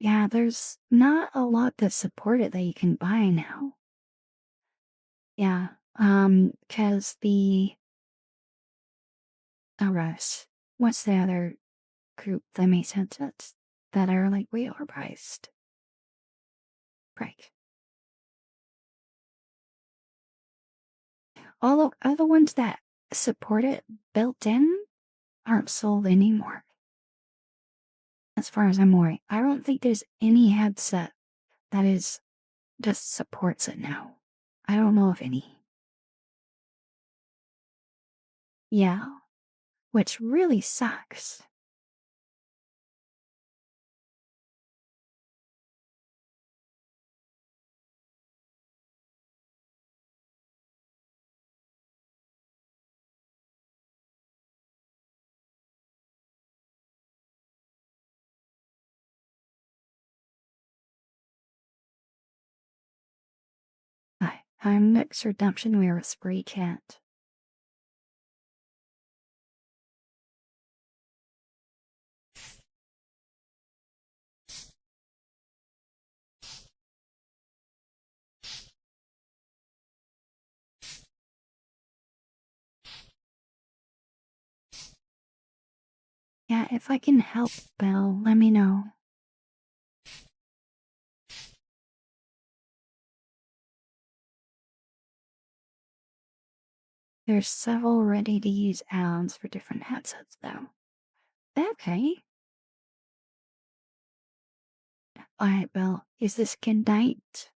A: Yeah, there's not a lot that support it that you can buy now. Yeah, because the oh gosh, what's the other group that makes headsets that are like way overpriced? Right. All the other ones that support it built in aren't sold anymore. As far as I'm aware, I don't think there's any headset that is just supports it now. I don't know of any. Yeah, which really sucks. Hi, I'm Nick's Redemption. We're a spree cat. Yeah, if I can help, Belle, let me know. There's several ready-to-use add-ons for different headsets, though. Okay. Alright, Belle, is this good night?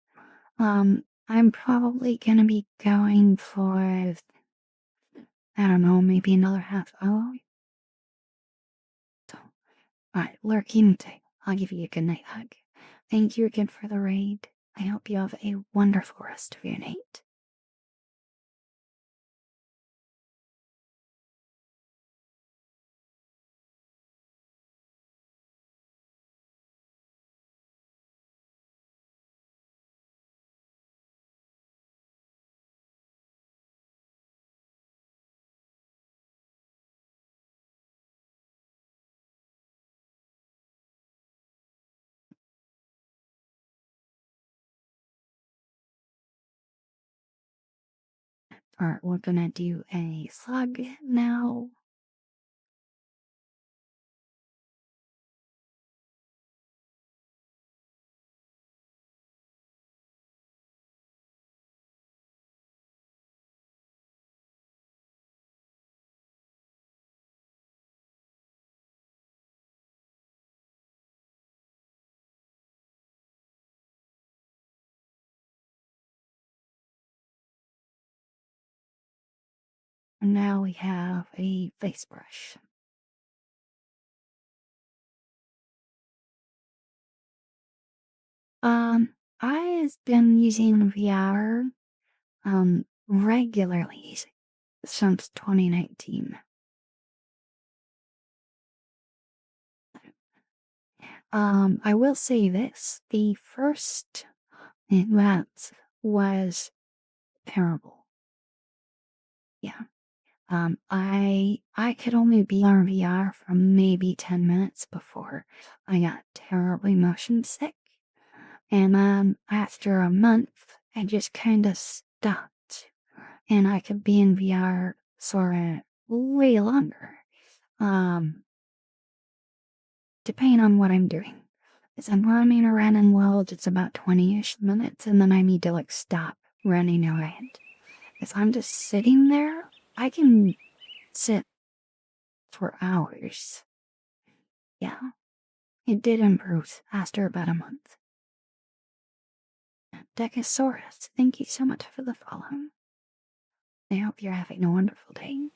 A: I'm probably gonna be going for, I don't know, maybe another half hour. So, alright, lurking tail. I'll give you a good night hug. Thank you again for the raid. I hope you have a wonderful rest of your night. Alright, we're gonna do a slug now. And now we have a face brush. I've been using VR, regularly since 2019. I will say this, the first event was terrible. Yeah. I could only be on VR for maybe 10 minutes before I got terribly motion sick. And after a month, I just kind of stopped. And I could be in VR sort of way longer. Um, depending on what I'm doing. If I'm running around in world, it's about 20-ish minutes, and then I need to like stop running around. If I'm just sitting there, I can sit for hours. Yeah, it did improve after about a month. Decasaurus, thank you so much for the follow. I hope you're having a wonderful day.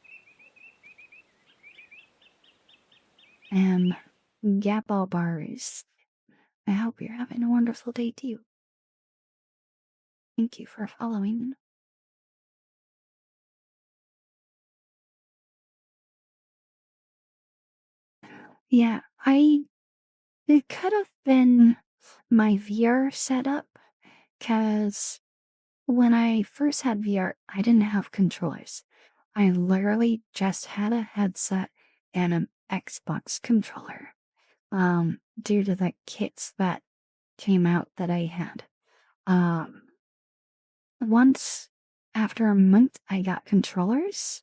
A: And Gapple Bars, I hope you're having a wonderful day too. Thank you for following. Yeah, it could have been my VR setup, because when I first had VR, I didn't have controllers. I literally just had a headset and an Xbox controller. due to the kits that came out that I had. Um, Once after a month, I got controllers,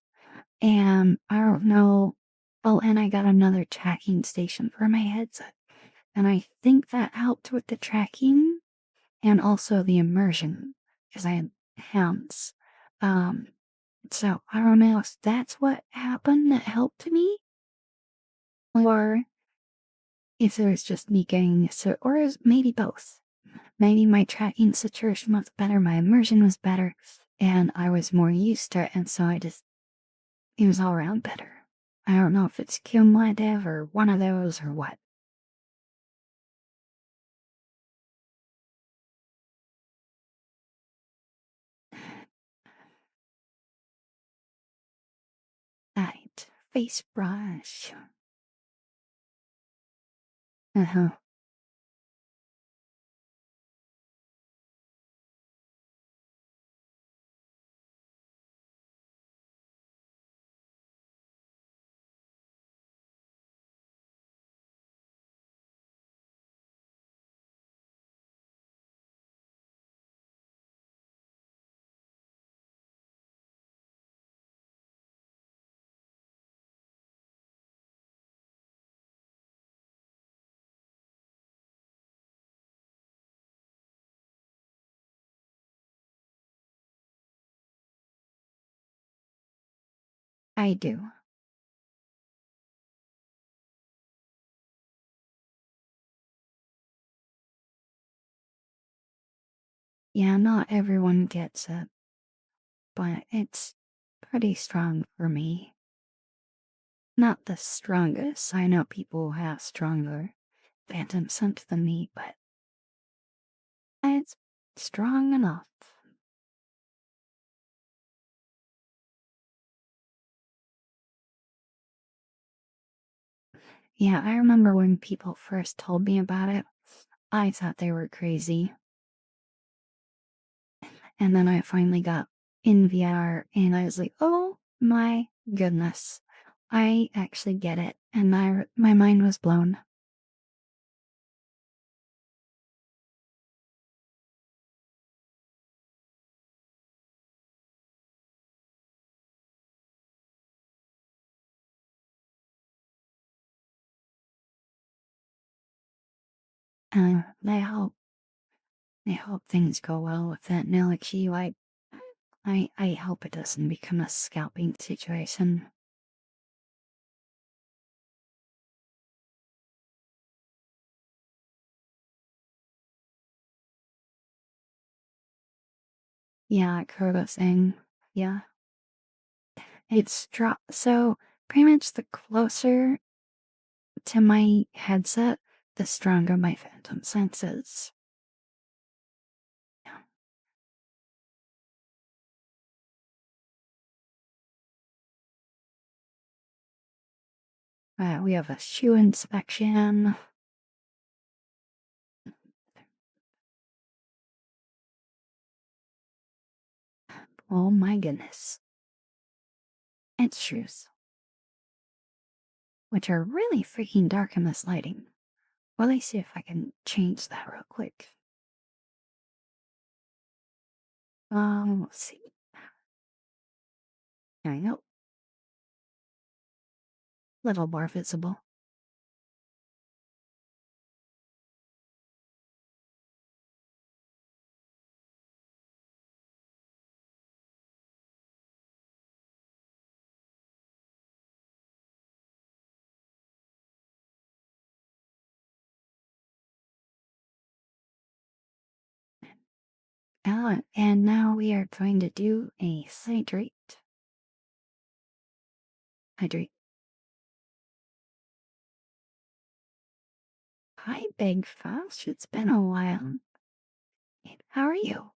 A: and I don't know. Oh, and I got another tracking station for my headset, and I think that helped with the tracking and also the immersion because I had hands. Um, so I don't know if that's what happened that helped me, or if it was just me getting so, or maybe both. Maybe my tracking situation was better, my immersion was better, and I was more used to it, and so it was all around better. I don't know if it's cumulative or one of those or what. Right. Face brush. Uh-huh. I do. Yeah, not everyone gets it, but it's pretty strong for me. Not the strongest. I know people have stronger phantom scent than me, but it's strong enough. Yeah, I remember when people first told me about it, I thought they were crazy. And then I finally got in VR and I was like, oh my goodness, I actually get it. And my mind was blown. And I hope things go well with that Nilixi. I hope it doesn't become a scalping situation. Yeah, Kurbo thing. Yeah. It's so pretty much the closer to my headset, the stronger my phantom sense is. We have a shoe inspection. Oh my goodness. It's shoes, which are really freaking dark in this lighting. Well, let me see if I can change that real quick. Let's see. There we go. Little more visible. And now we are going to do a hydrate. Hydrate. Hi, Big Fast. It's been a while. How are you?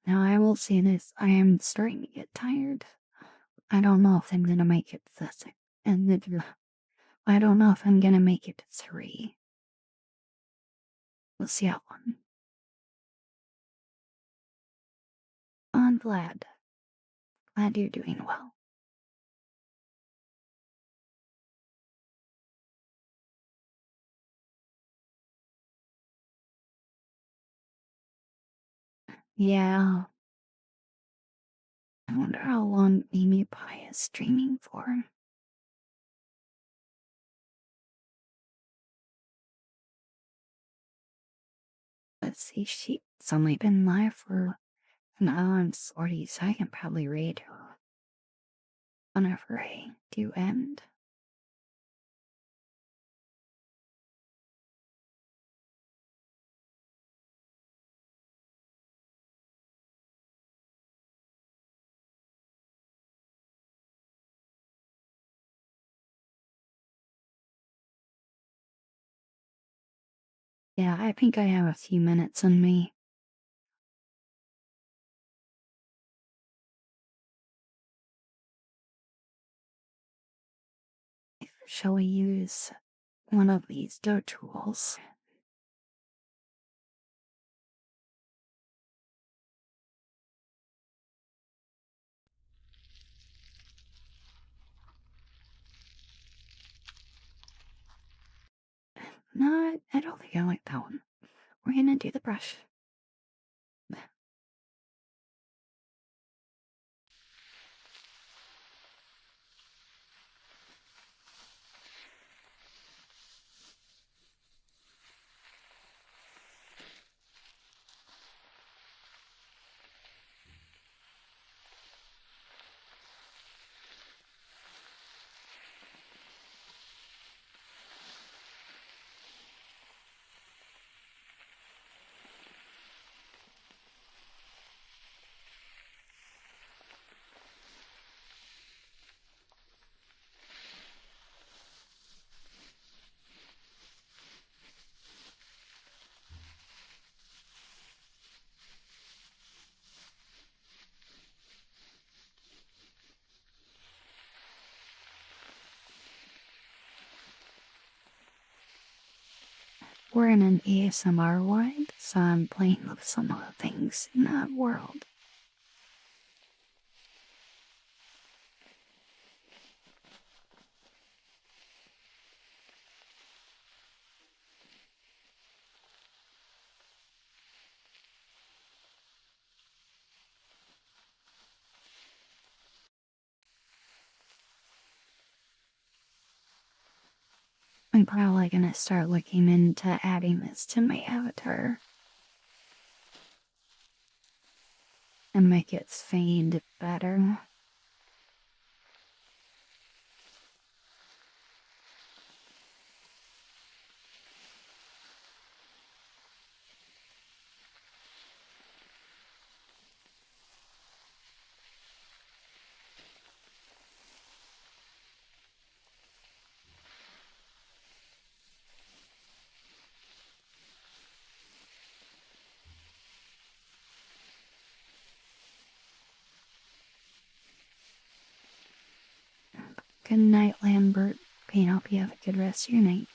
A: Now, I will say this. I am starting to get tired. I don't know if I'm gonna make it this and I don't know if I'm gonna make it to 3. We'll see how long. I'm glad. Glad you're doing well. Yeah. I wonder how long Amy Pie is streaming for. Let's see, she's only been live for an hour and 40, so I can probably read whenever I do end. Yeah, I think I have a few minutes on me. Shall we use one of these dough tools? No, I don't think I like that one. We're gonna do the brush. We're in an ASMR world, so I'm playing with some of the things in that world. I'm probably gonna start looking into adding this to my avatar and make its fade better. Good night, Lambert. I hope you have a good rest of your night.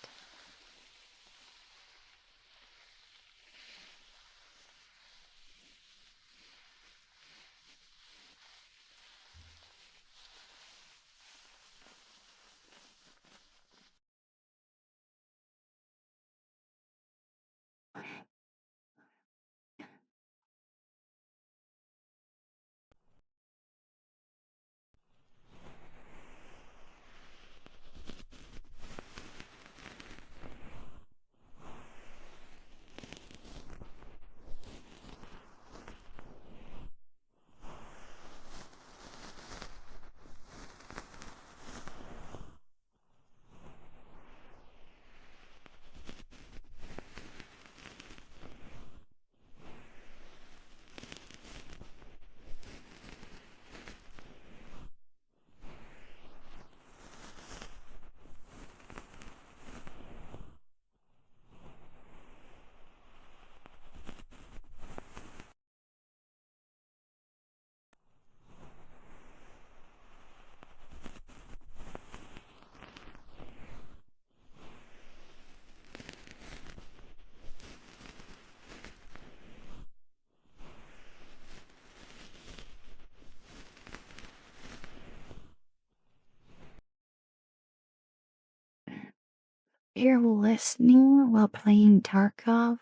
A: You're listening while playing Tarkov?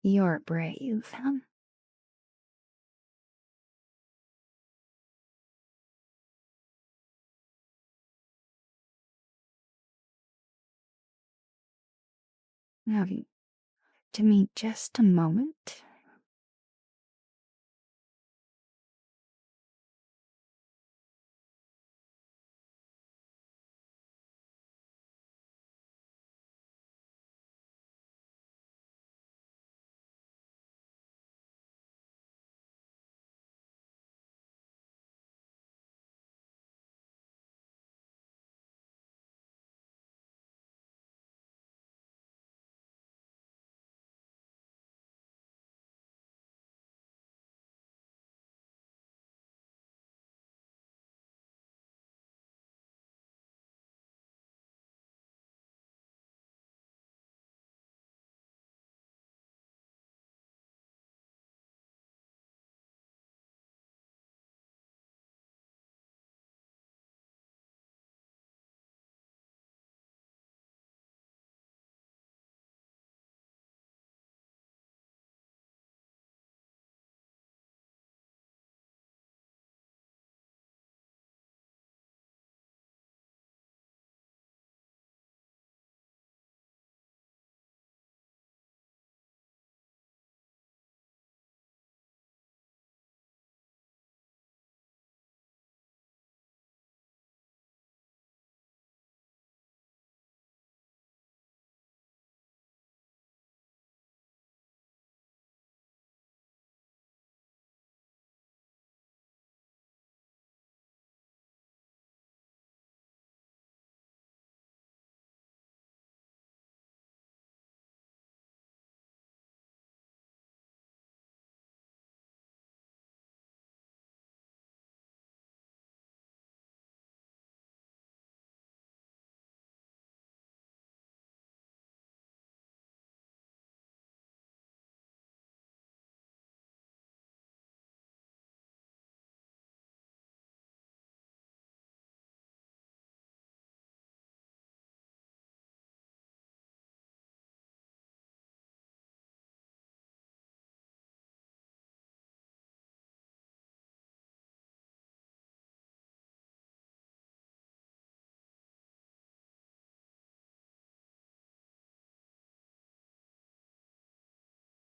A: You're brave. Now, to me, just a moment.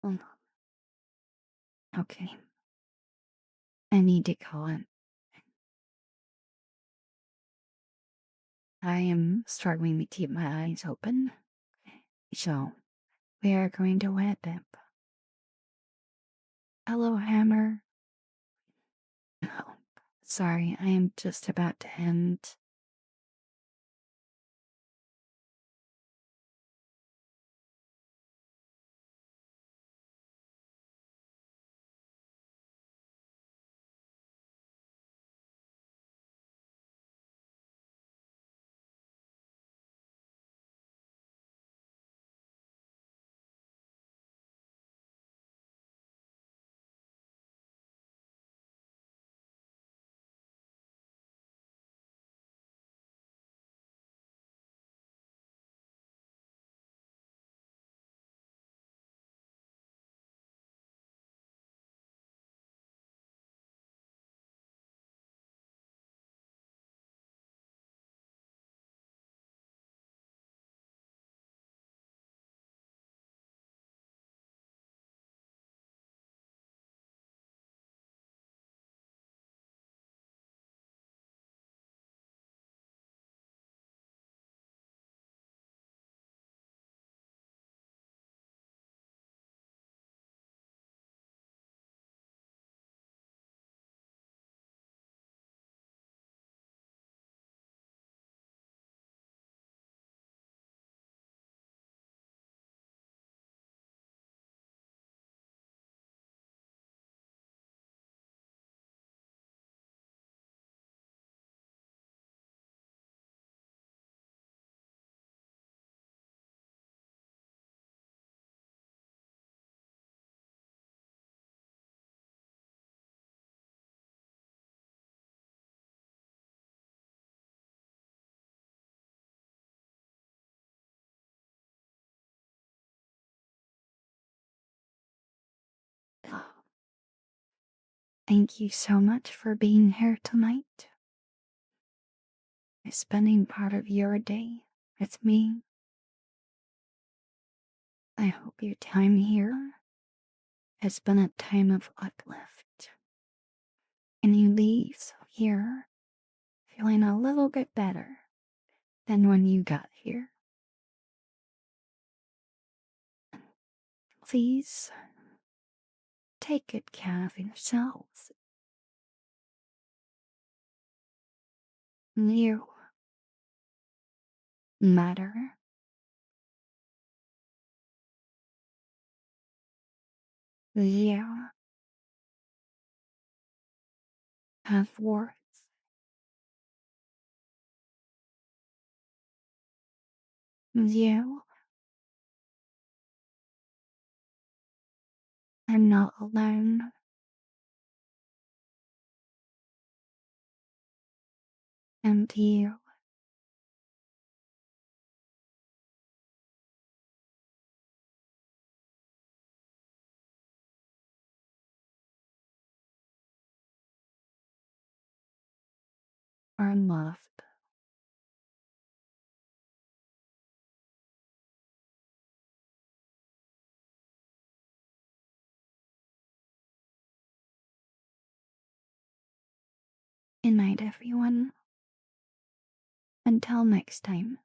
A: Mm, okay, I need to call him. I am struggling to keep my eyes open. So, we are going to wrap up. Hello, Hammer. Oh, sorry, I am just about to end. Thank you so much for being here tonight, spending part of your day with me. I hope your time here has been a time of uplift, and you leave here feeling a little bit better than when you got here. Please take good care of yourselves. You matter. You have worth. You are not alone. And you are loved. Good night, everyone. Until next time.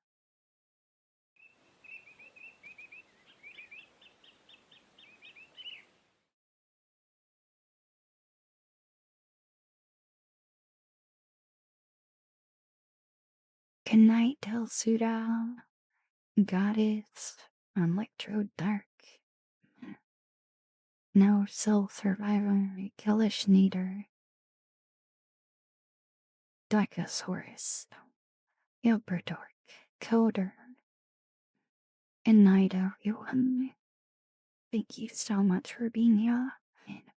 A: Good night, Telsuda, Goddess, Electro Dark. No Soul Survivor, Killish Neater, Dicosaurus, Ilberdork, Coder. Good night, everyone. Thank you so much for being here.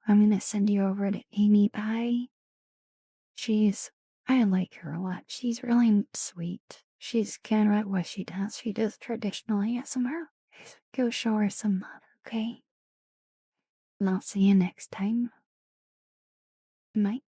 A: I'm gonna send you over to Amy Pie. I like her a lot. She's really sweet. She's kind of what she does. She does traditional ASMR. Go show her some love, okay? And I'll see you next time. Night.